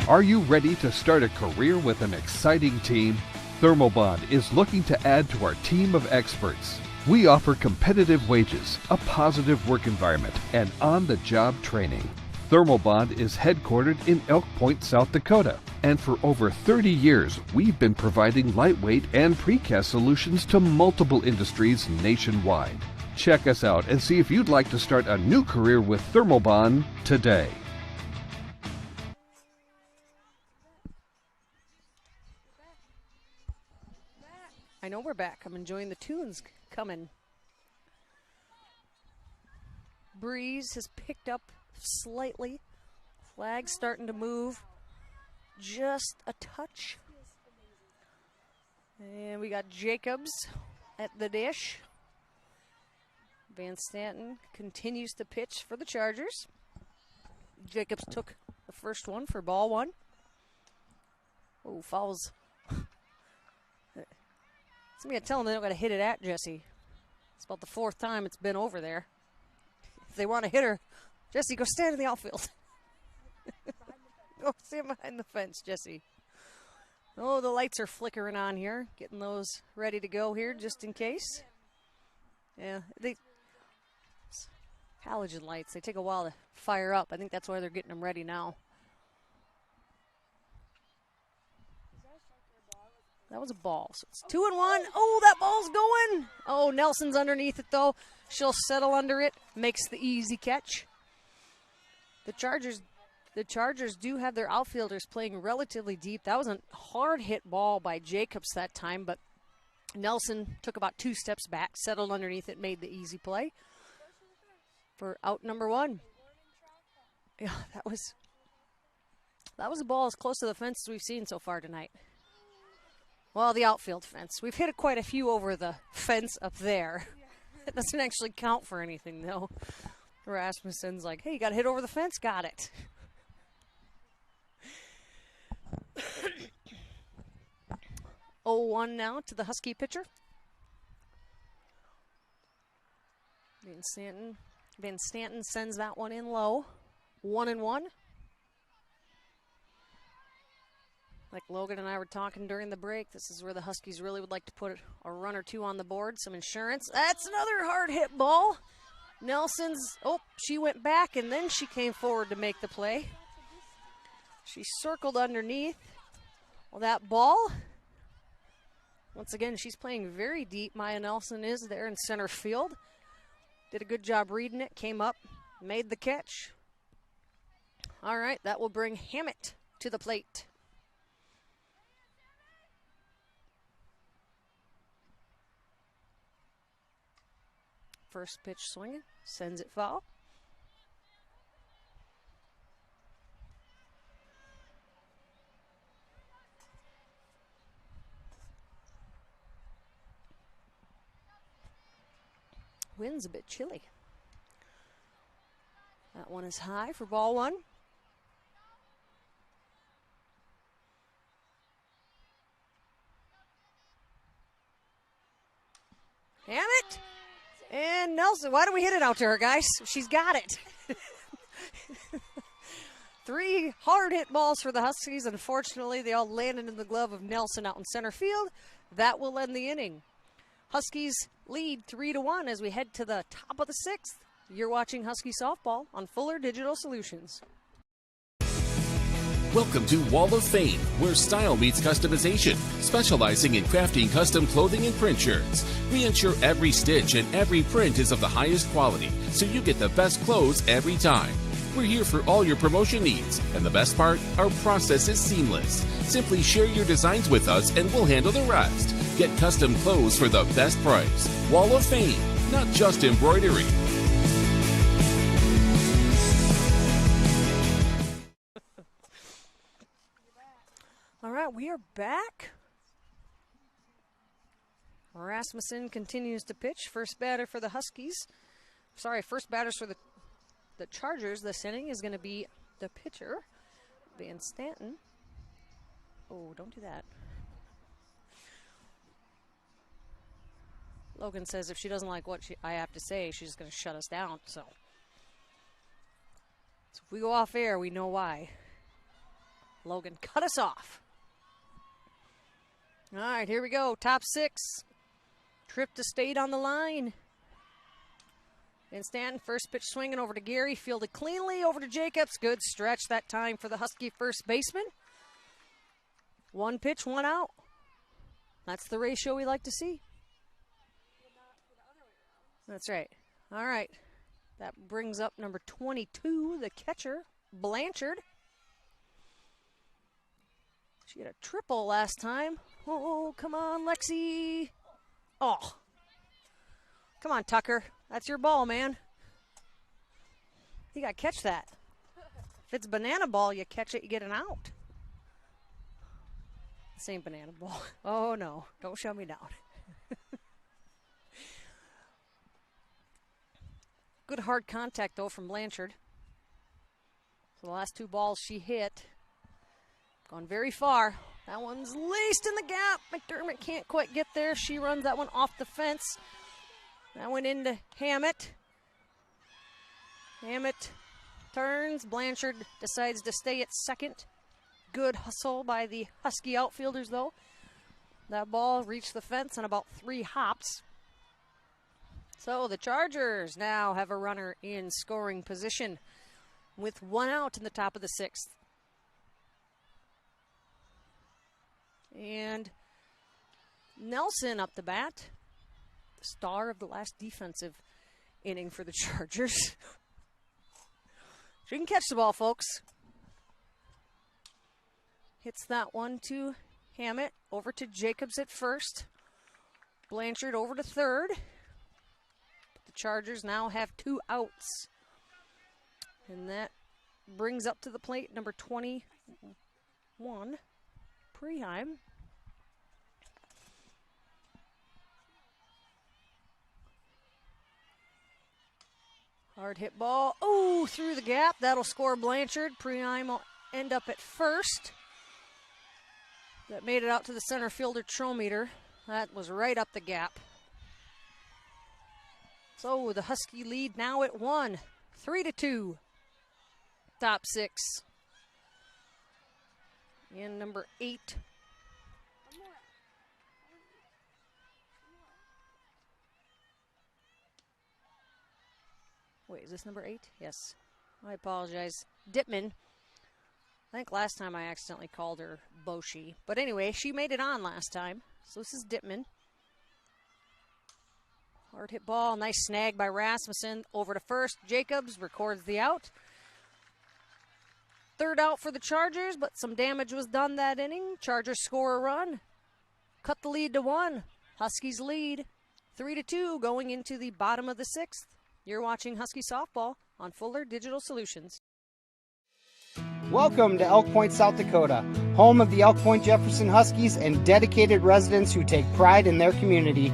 Are you ready to start a career with an exciting team? Thermobond is looking to add to our team of experts. We offer competitive wages, a positive work environment, and on-the-job training. Thermobond is headquartered in Elk Point, South Dakota, and for over 30 years, we've been providing lightweight and precast solutions to multiple industries nationwide. Check us out and see if you'd like to start a new career with Thermobond today. I know we're back. I'm enjoying the tunes coming. Breeze has picked up slightly. Flag starting to move just a touch. And we got Jacobs at the dish. Van Stanton continues to pitch for the Chargers. Jacobs took the first one for ball 1. Oh, fouls. Somebody tell them they don't got to hit it at Jesse. It's about the 4th time it's been over there. If they want to hit her, Jesse, go stand in the outfield. Go stand behind the fence, Jesse. Oh, the lights are flickering on here. Getting those ready to go here just in case. Yeah, halogen lights, they take a while to fire up. I think that's why they're getting them ready now. That was a ball. So it's 2-1. Oh, that ball's going. Oh, Nelson's underneath it, though. She'll settle under it. Makes the easy catch. The Chargers do have their outfielders playing relatively deep. That was a hard hit ball by Jacobs that time, but Nelson took about 2 steps back, settled underneath it, made the easy play for out number 1. Yeah, that was a ball as close to the fence as we've seen so far tonight. Well, the outfield fence. We've hit quite a few over the fence up there. It doesn't actually count for anything, though. Rasmussen's like, hey, you got to hit over the fence? Got it. Oh, 1 now to the Husky pitcher. Van Stanton sends that one in low. 1-1. Like Logan and I were talking during the break, this is where the Huskies really would like to put a run or two on the board, some insurance. That's another hard hit ball. Nelson's, she went back and then she came forward to make the play. She circled underneath. Well, that ball, once again, she's playing very deep. Maya Nelson is there in center field. Did a good job reading it, came up, made the catch. All right, that will bring Hammett to the plate. First pitch swinging, sends it foul. Wind's a bit chilly. That one is high for ball one. Hammett! And Nelson, why don't we hit it out to her, guys? She's got it. 3 hard hit balls for the Huskies. Unfortunately, they all landed in the glove of Nelson out in center field. That will end the inning. Huskies lead 3-1 as we head to the top of the 6th. You're watching Husky Softball on Fuller Digital Solutions. Welcome to Wall of Fame, where style meets customization, specializing in crafting custom clothing and print shirts. We ensure every stitch and every print is of the highest quality, so you get the best clothes every time. We're here for all your promotion needs, and the best part, our process is seamless. Simply share your designs with us and we'll handle the rest. Get custom clothes for the best price. Wall of Fame, not just embroidery. All right, we are back. Rasmussen continues to pitch. First batter for the Huskies. Sorry, first batters for the Chargers this inning is going to be the pitcher, Van Stanton. Oh, don't do that. Logan says if she doesn't like what I have to say, she's going to shut us down. So if we go off air, we know why. Logan, cut us off. All right, here we go. Top 6. Trip to State on the line. Van Stanton, first pitch swinging over to Gary. Fielded cleanly over to Jacobs. Good stretch that time for the Husky first baseman. 1 pitch, 1 out. That's the ratio we like to see. That's right. All right. That brings up number 22, the catcher, Blanchard. She had a triple last time. Oh, come on, Lexi. Oh. Come on, Tucker. That's your ball, man. You got to catch that. If it's banana ball, you catch it, you get an out. Same banana ball. Oh, no. Don't shut me down. Good hard contact, though, from Blanchard. So the last 2 balls she hit. Gone very far. That one's laced in the gap. McDermott can't quite get there. She runs that one off the fence. That went into Hammett. Hammett turns. Blanchard decides to stay at second. Good hustle by the Husky outfielders, though. That ball reached the fence on about 3 hops. So the Chargers now have a runner in scoring position with 1 out in the top of the 6th. And Nelson up the bat, the star of the last defensive inning for the Chargers. She can catch the ball, folks. Hits that one to Hammett, over to Jacobs at first. Blanchard over to third. But the Chargers now have 2 outs. And that brings up to the plate number 21. Preheim. Hard hit ball. Oh, through the gap. That'll score Blanchard. Preheim will end up at first. That made it out to the center fielder Trometer. That was right up the gap. So the Husky lead now at 1. 3-2. Top 6. And number 8. Wait, is this number 8? Yes. I apologize. Dittman. I think last time I accidentally called her Boshi. But anyway, she made it on last time. So this is Dittman. Hard hit ball. Nice snag by Rasmussen. Over to first. Jacobs records the out. Third out for the Chargers, but some damage was done that inning. Chargers score a run. Cut the lead to 1. Huskies lead 3-2 going into the bottom of the 6th. You're watching Husky Softball on Fuller Digital Solutions. Welcome to Elk Point, South Dakota, home of the Elk Point-Jefferson Huskies and dedicated residents who take pride in their community.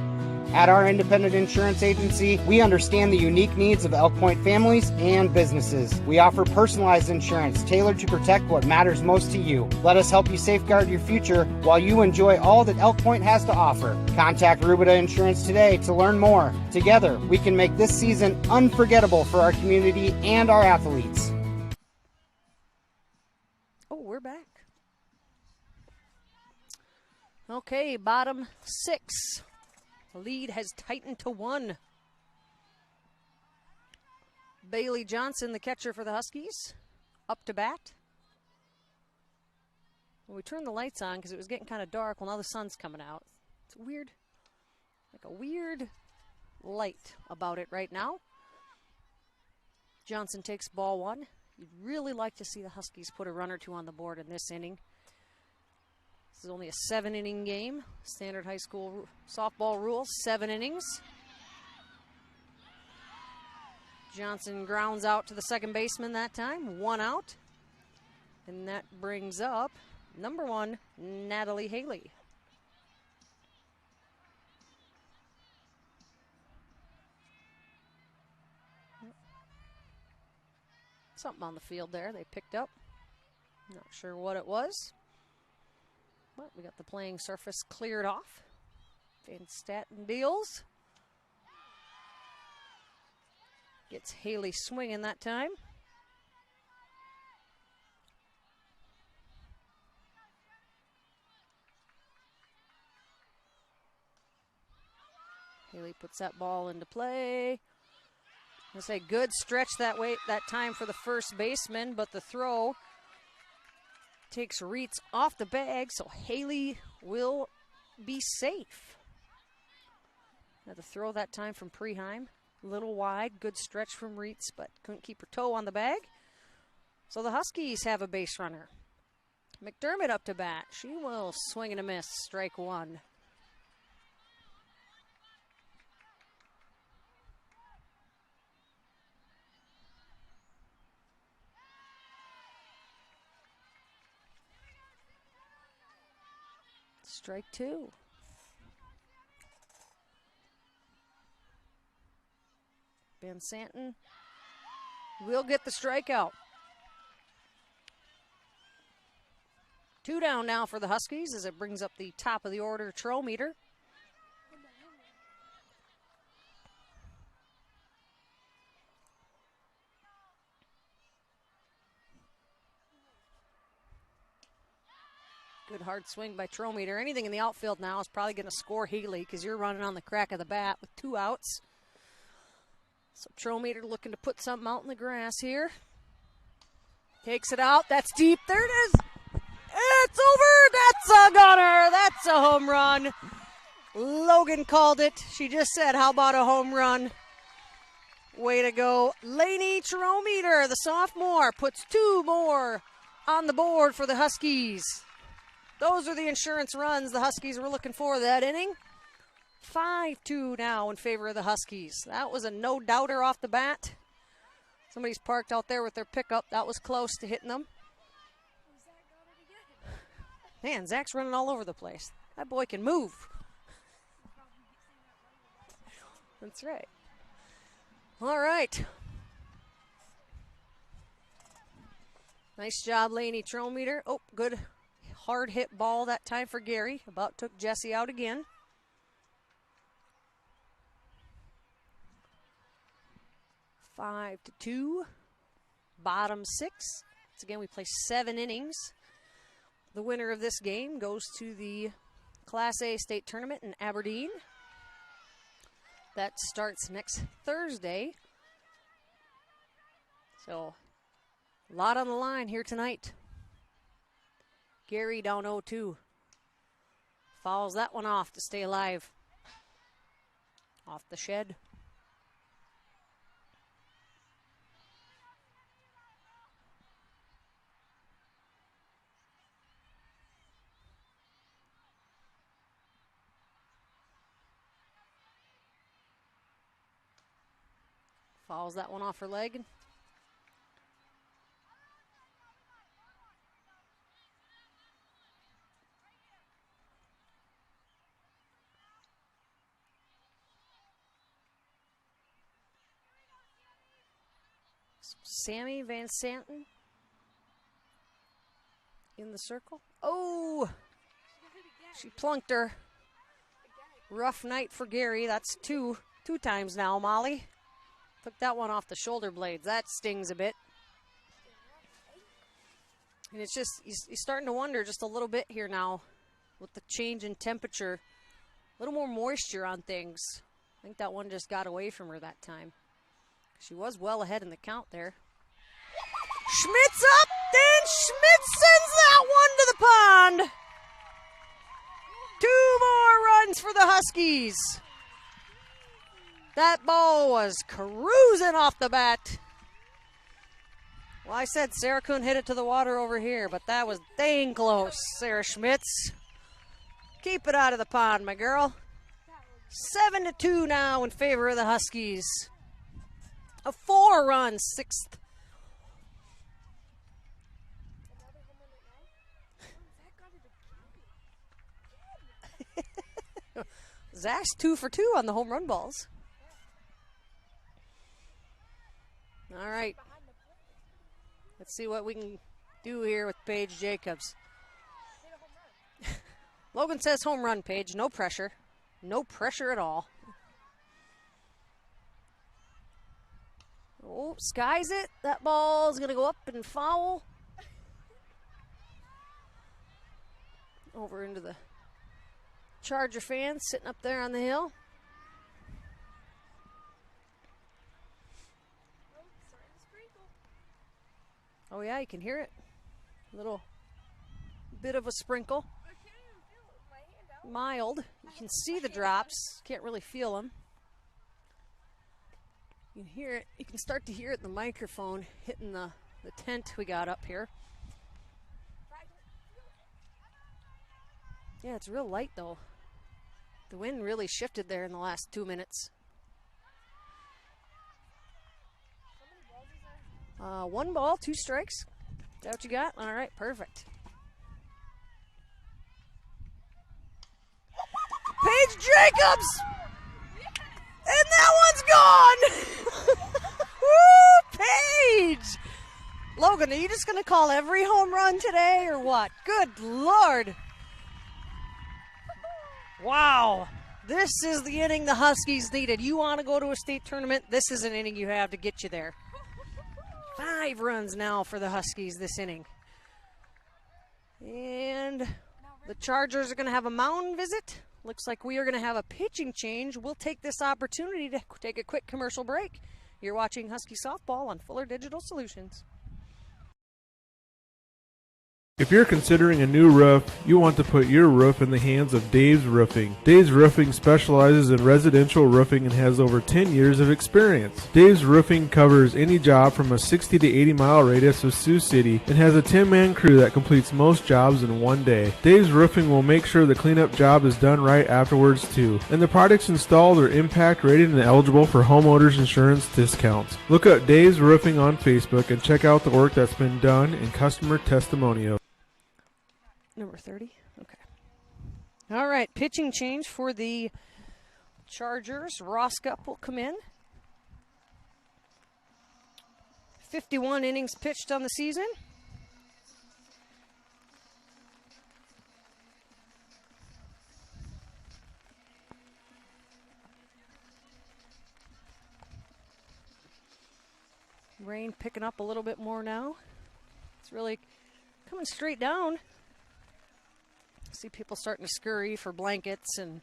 At our independent insurance agency, we understand the unique needs of Elk Point families and businesses. We offer personalized insurance tailored to protect what matters most to you. Let us help you safeguard your future while you enjoy all that Elk Point has to offer. Contact Rubida Insurance today to learn more. Together, we can make this season unforgettable for our community and our athletes. Oh, we're back. Okay, bottom 6. The lead has tightened to 1. Bailey Johnson, the catcher for the Huskies, up to bat. Well, we turned the lights on because it was getting kind of dark. Well, now the sun's coming out. It's weird, like a weird light about it right now. Johnson takes ball 1. You'd really like to see the Huskies put a run or 2 on the board in this inning. This is only a 7-inning game. Standard high school softball rules, 7 innings. Johnson grounds out to the second baseman that time, 1 out. And that brings up number 1, Natalie Haley. Something on the field there they picked up. Not sure what it was. But we got the playing surface cleared off. Van Staten deals. Gets Haley swinging that time. Haley puts that ball into play. I say good stretch that time for the first baseman, but the throw takes Reitz off the bag, so Haley will be safe. Now the throw that time from Preheim, a little wide, good stretch from Reitz, but couldn't keep her toe on the bag. So the Huskies have a base runner. McDermott up to bat. She will swing and a miss, strike 1. Strike 2. Van Santen will get the strikeout. 2 down now for the Huskies as it brings up the top of the order Troll meter. Good hard swing by Trometer. Anything in the outfield now is probably going to score Haley because you're running on the crack of the bat with 2 outs. So Trometer looking to put something out in the grass here. Takes it out. That's deep. There it is. It's over. That's a gunner. That's a home run. Logan called it. She just said, how about a home run? Way to go. Lainey Trometer, the sophomore, puts 2 more on the board for the Huskies. Those are the insurance runs the Huskies were looking for that inning. 5-2 now in favor of the Huskies. That was a no-doubter off the bat. Somebody's parked out there with their pickup. That was close to hitting them. Man, Zach's running all over the place. That boy can move. That's right. All right. Nice job, Lainey Trometer. Oh, good hard hit ball that time for Gary. About took Jesse out again. Five to 2. Bottom 6. Once again, we play 7 innings. The winner of this game goes to the Class A state tournament in Aberdeen. That starts next Thursday. So, a lot on the line here tonight. Gary down 0-2. Fouls that one off to stay alive. Off the shed. Fouls that one off her leg. Sammy Van Santen in the circle. Oh, she plunked her. Rough night for Gary. That's two times now, Molly. Took that one off the shoulder blades. That stings a bit. And it's just, you're starting to wonder just a little bit here now with the change in temperature. A little more moisture on things. I think that one just got away from her that time. She was well ahead in the count there. Schmidt's up, then Schmidt sends that one to the pond. 2 more runs for the Huskies. That ball was cruising off the bat. Well, I said Sarah couldn't hit it to the water over here, but that was dang close, Sarah Schmitz. Keep it out of the pond, my girl. 7-2 now in favor of the Huskies. A 4-run 6th. Zach's 2 for 2 on the home run balls. All right. Let's see what we can do here with Paige Jacobs. Logan says home run, Paige. No pressure. No pressure at all. Oh, skies it. That ball's going to go up and foul. Over into the Charger fans sitting up there on the hill. Oh yeah, you can hear it. A little bit of a sprinkle. Mild. You can see the drops. Can't really feel them. You can hear it. You can start to hear it in the microphone hitting the tent we got up here. Yeah, it's real light though. The wind really shifted there in the last 2 minutes. 1 ball, 2 strikes. Is that what you got? All right, perfect. Paige Jacobs! And that one's gone! Woo, Paige! Logan, are you just going to call every home run today or what? Good Lord. Wow. This is the inning the Huskies needed. You want to go to a state tournament? This is an inning you have to get you there. 5 runs now for the Huskies this inning. And the Chargers are going to have a mound visit. Looks like we are going to have a pitching change. We'll take this opportunity to take a quick commercial break. You're watching Husky Softball on Fuller Digital Solutions. If you're considering a new roof, you want to put your roof in the hands of Dave's Roofing. Dave's Roofing specializes in residential roofing and has over 10 years of experience. Dave's Roofing covers any job from a 60 to 80 mile radius of Sioux City and has a 10-man crew that completes most jobs in 1 day. Dave's Roofing will make sure the cleanup job is done right afterwards too. And the products installed are impact rated and eligible for homeowners insurance discounts. Look up Dave's Roofing on Facebook and check out the work that's been done and customer testimonials. Number 30? Okay. All right, pitching change for the Chargers. Roskup will come in. 51 innings pitched on the season. Rain picking up a little bit more now. It's really coming straight down. see people starting to scurry for blankets and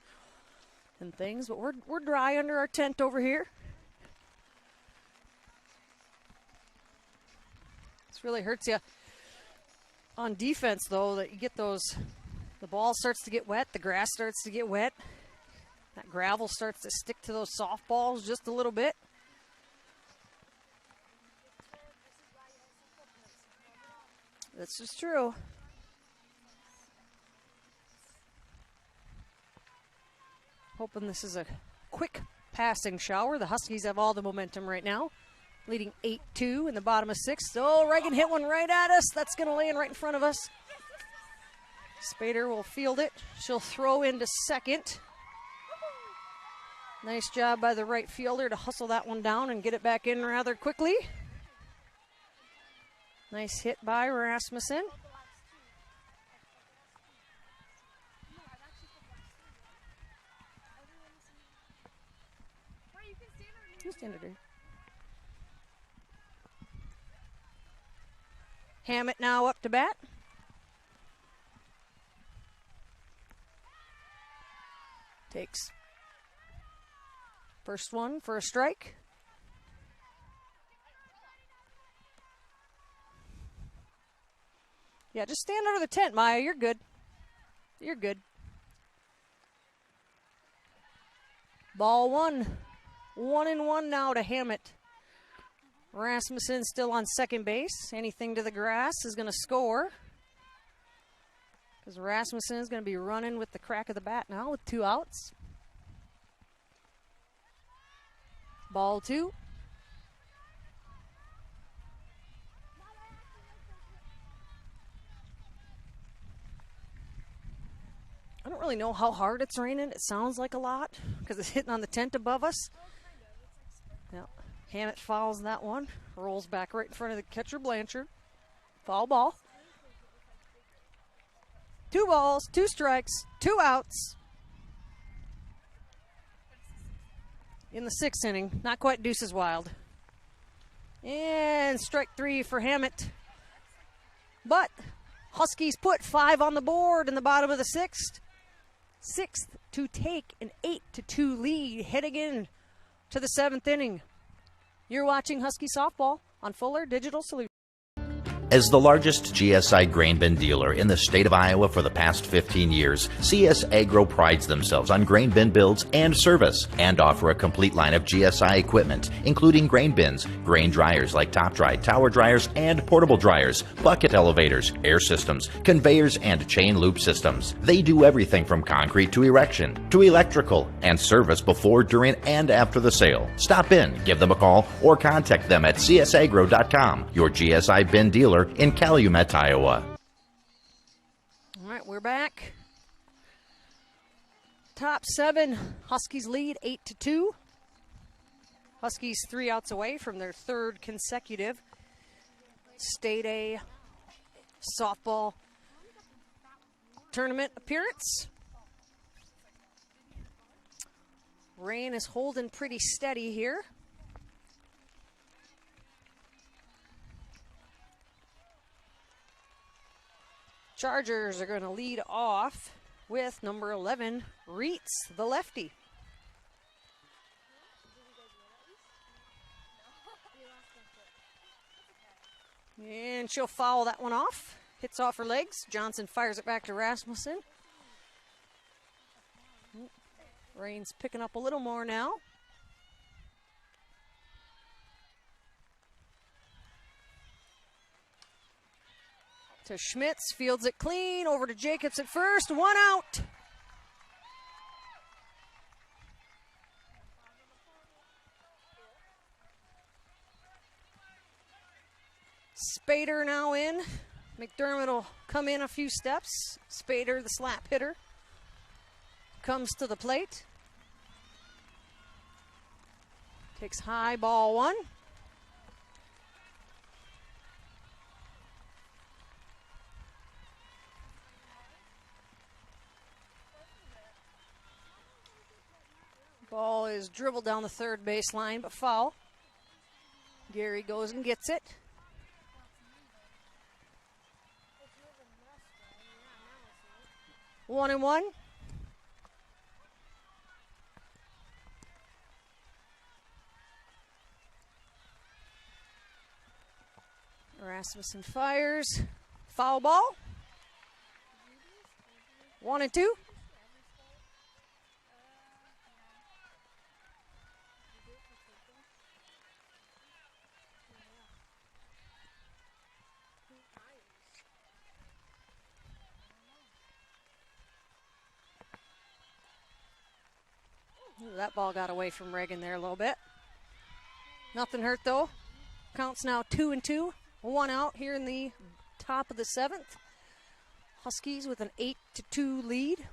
things, but we're dry under our tent over here. This really hurts you on defense, though, that you get those, the ball starts to get wet, the grass starts to get wet, that gravel starts to stick to those softballs just a little bit. This is true. Hoping this is a quick passing shower. The Huskies have all the momentum right now, leading 8-2 in the bottom of 6th. Oh, Reagan hit one right at us. That's going to land right in front of us. Spader will field it. She'll throw into second. Nice job by the right fielder to hustle that one down and get it back in rather quickly. Nice hit by Rasmussen. You stand it there. Hammett now up to bat. Takes first one for a strike. Yeah, just stand under the tent, Maya. You're good. You're good. Ball one. 1-1 now to Hammett. Rasmussen still on second base. Anything to the grass is going to score. Because Rasmussen is going to be running with the crack of the bat now with 2 outs. Ball 2. I don't really know how hard it's raining. It sounds like a lot because it's hitting on the tent above us. Yeah. Hammett fouls that one. Rolls back right in front of the catcher, Blanchard. Foul ball. 2 balls, 2 strikes, 2 outs. In the 6th inning. Not quite deuces wild. And strike 3 for Hammett. But Huskies put 5 on the board in the bottom of the 6th. 6th to take an 8-2 lead heading in to the 7th inning. You're watching Husky Softball on Fuller Digital Solutions. As the largest GSI grain bin dealer in the state of Iowa for the past 15 years, CS Agro prides themselves on grain bin builds and service and offer a complete line of GSI equipment, including grain bins, grain dryers like top dry, tower dryers, and portable dryers, bucket elevators, air systems, conveyors, and chain loop systems. They do everything from concrete to erection to electrical and service before, during, and after the sale. Stop in, give them a call, or contact them at csagro.com, your GSI bin dealer in Calumet, Iowa. All right, we're back. Top 7, Huskies lead 8-2. Huskies 3 outs away from their 3rd consecutive State A softball tournament appearance. Rain is holding pretty steady here. Chargers are going to lead off with number 11, Reitz, the lefty. And she'll foul that one off. Hits off her legs. Johnson fires it back to Rasmussen. Rain's picking up a little more now. To Schmitz, fields it clean, over to Jacobs at first, 1 out. Spader now in. McDermott will come in a few steps. Spader, the slap hitter, comes to the plate. Takes high, ball 1. Ball is dribbled down the 3rd baseline, but foul. Gary goes and gets it. 1-1. Rasmussen fires. Foul ball. 1-2. Ooh, that ball got away from Reagan there a little bit. Nothing hurt though. Counts now 2-2. 1 out here in the top of the 7th. Huskies with an 8-2 lead.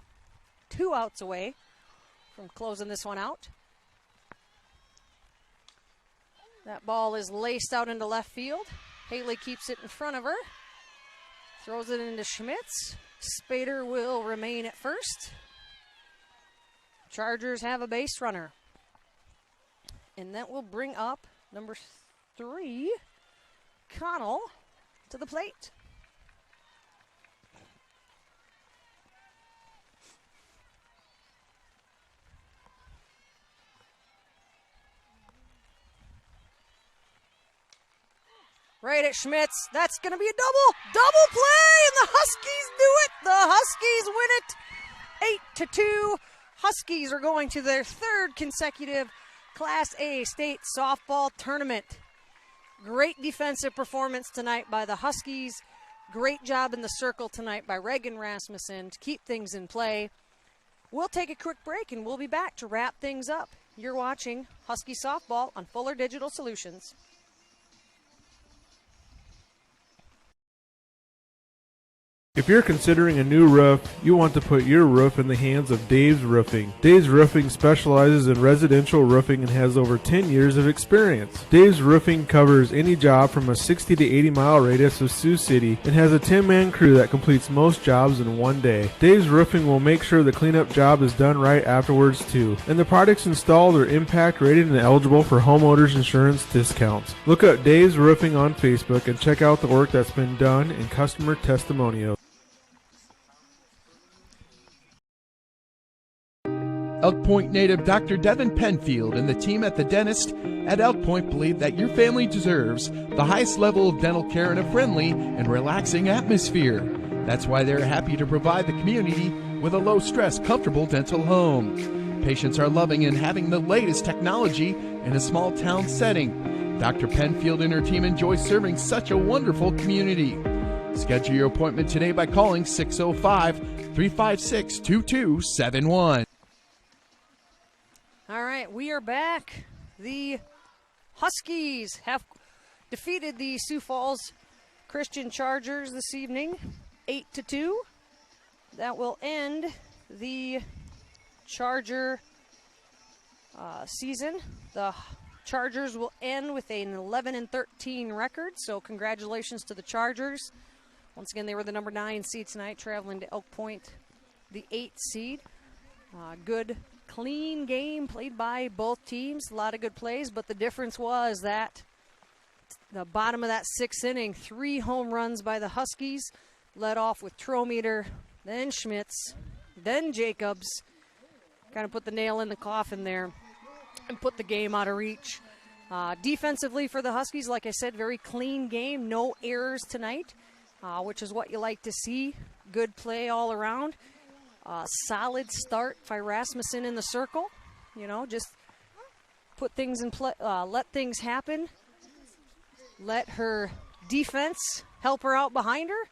2 outs away from closing this one out. That ball is laced out into left field. Haley keeps it in front of her. Throws it into Schmitz. Spader will remain at first. Chargers have a base runner. And that will bring up number 3, Connell, to the plate. Right at Schmitz. That's going to be a double play, and the Huskies do it. The Huskies win it 8-2. Huskies are going to their 3rd consecutive Class A state softball tournament. Great defensive performance tonight by the Huskies. Great job in the circle tonight by Reagan Rasmussen to keep things in play. We'll take a quick break and we'll be back to wrap things up. You're watching Husky Softball on Fuller Digital Solutions. If you're considering a new roof, you want to put your roof in the hands of Dave's Roofing. Dave's Roofing specializes in residential roofing and has over 10 years of experience. Dave's Roofing covers any job from a 60 to 80 mile radius of Sioux City and has a 10-man crew that completes most jobs in one day. Dave's Roofing will make sure the cleanup job is done right afterwards too. And the products installed are impact rated and eligible for homeowners insurance discounts. Look up Dave's Roofing on Facebook and check out the work that's been done and customer testimonials. Elk Point native Dr. Devin Penfield and the team at the dentist at Elk Point believe that your family deserves the highest level of dental care in a friendly and relaxing atmosphere. That's why they're happy to provide the community with a low-stress, comfortable dental home. Patients are loving and having the latest technology in a small-town setting. Dr. Penfield and her team enjoy serving such a wonderful community. Schedule your appointment today by calling 605-356-2271. All right, we are back. The Huskies have defeated the Sioux Falls Christian Chargers this evening, 8-2. That will end the Charger season. The Chargers will end with an 11-13 record, so congratulations to the Chargers. Once again, they were the number 9 seed tonight, traveling to Elk Point, the 8th seed. Good, clean game played by both teams. A lot of good plays, but the difference was that the bottom of that 6th inning, 3 home runs by the Huskies, led off with Trometer, then Schmitz, then Jacobs. Kind of put the nail in the coffin there and put the game out of reach. Defensively for the Huskies, like I said, very clean game, no errors tonight, which is what you like to see. Good play all around. Solid start by Rasmussen in the circle. You know, just put things in play, let things happen. Let her defense help her out behind her,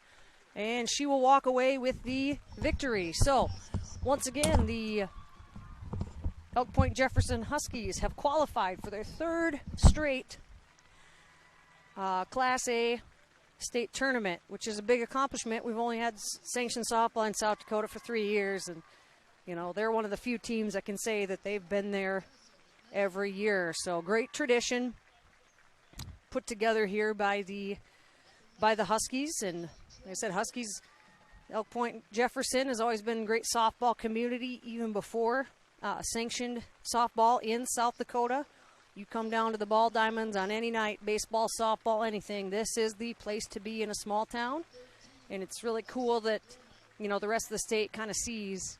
and she will walk away with the victory. So, once again, the Elk Point-Jefferson Huskies have qualified for their 3rd straight Class A state tournament, which is a big accomplishment. We've only had sanctioned softball in South Dakota for 3 years, and you know, they're one of the few teams that can say that they've been there every year. So great tradition put together here by the Huskies. And like I said, Huskies, Elk Point-Jefferson has always been a great softball community, even before sanctioned softball in South Dakota. You come down to the Ball Diamonds on any night, baseball, softball, anything. This is the place to be in a small town. And it's really cool that the rest of the state kind of sees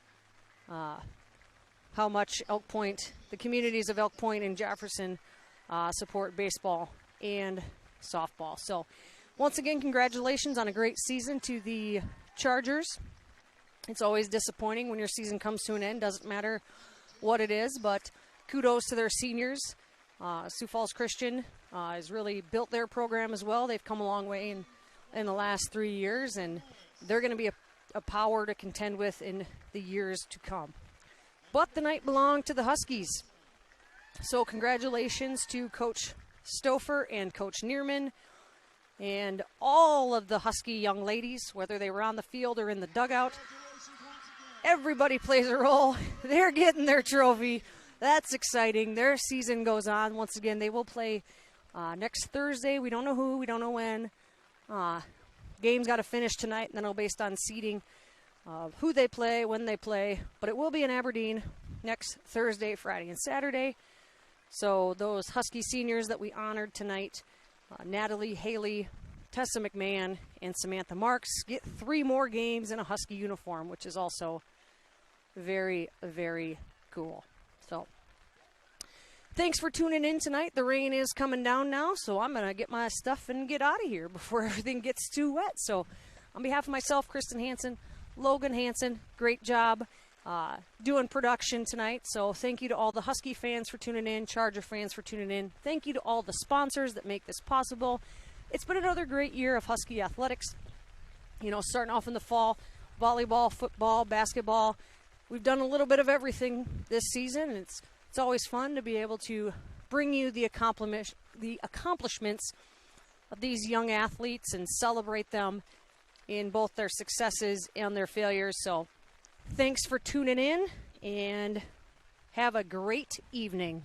how much Elk Point, the communities of Elk Point and Jefferson support baseball and softball. So once again, congratulations on a great season to the Chargers. It's always disappointing when your season comes to an end. Doesn't matter what it is, but kudos to their seniors. Sioux Falls Christian has really built their program as well. They've come a long way in the last 3 years, and they're going to be a power to contend with in the years to come. But the night belonged to the Huskies. So congratulations to Coach Stouffer and Coach Neerman and all of the Husky young ladies, whether they were on the field or in the dugout. Everybody plays a role. They're getting their trophy. That's exciting. Their season goes on. Once again, they will play next Thursday. We don't know who. We don't know when. Game's got to finish tonight, and then it'll be based on seeding who they play, when they play. But it will be in Aberdeen next Thursday, Friday, and Saturday. So those Husky seniors that we honored tonight, Natalie, Haley, Tessa McMahon, and Samantha Marks, get 3 more games in a Husky uniform, which is also very, very cool. So thanks for tuning in tonight. The rain is coming down now, so I'm going to get my stuff and get out of here before everything gets too wet. So on behalf of myself, Kristen Hansen, Logan Hansen, great job doing production tonight. So thank you to all the Husky fans for tuning in, Charger fans for tuning in. Thank you to all the sponsors that make this possible. It's been another great year of Husky athletics. Starting off in the fall, volleyball, football, basketball. We've done a little bit of everything this season, and it's always fun to be able to bring you the accomplishments of these young athletes and celebrate them in both their successes and their failures. So thanks for tuning in, and have a great evening.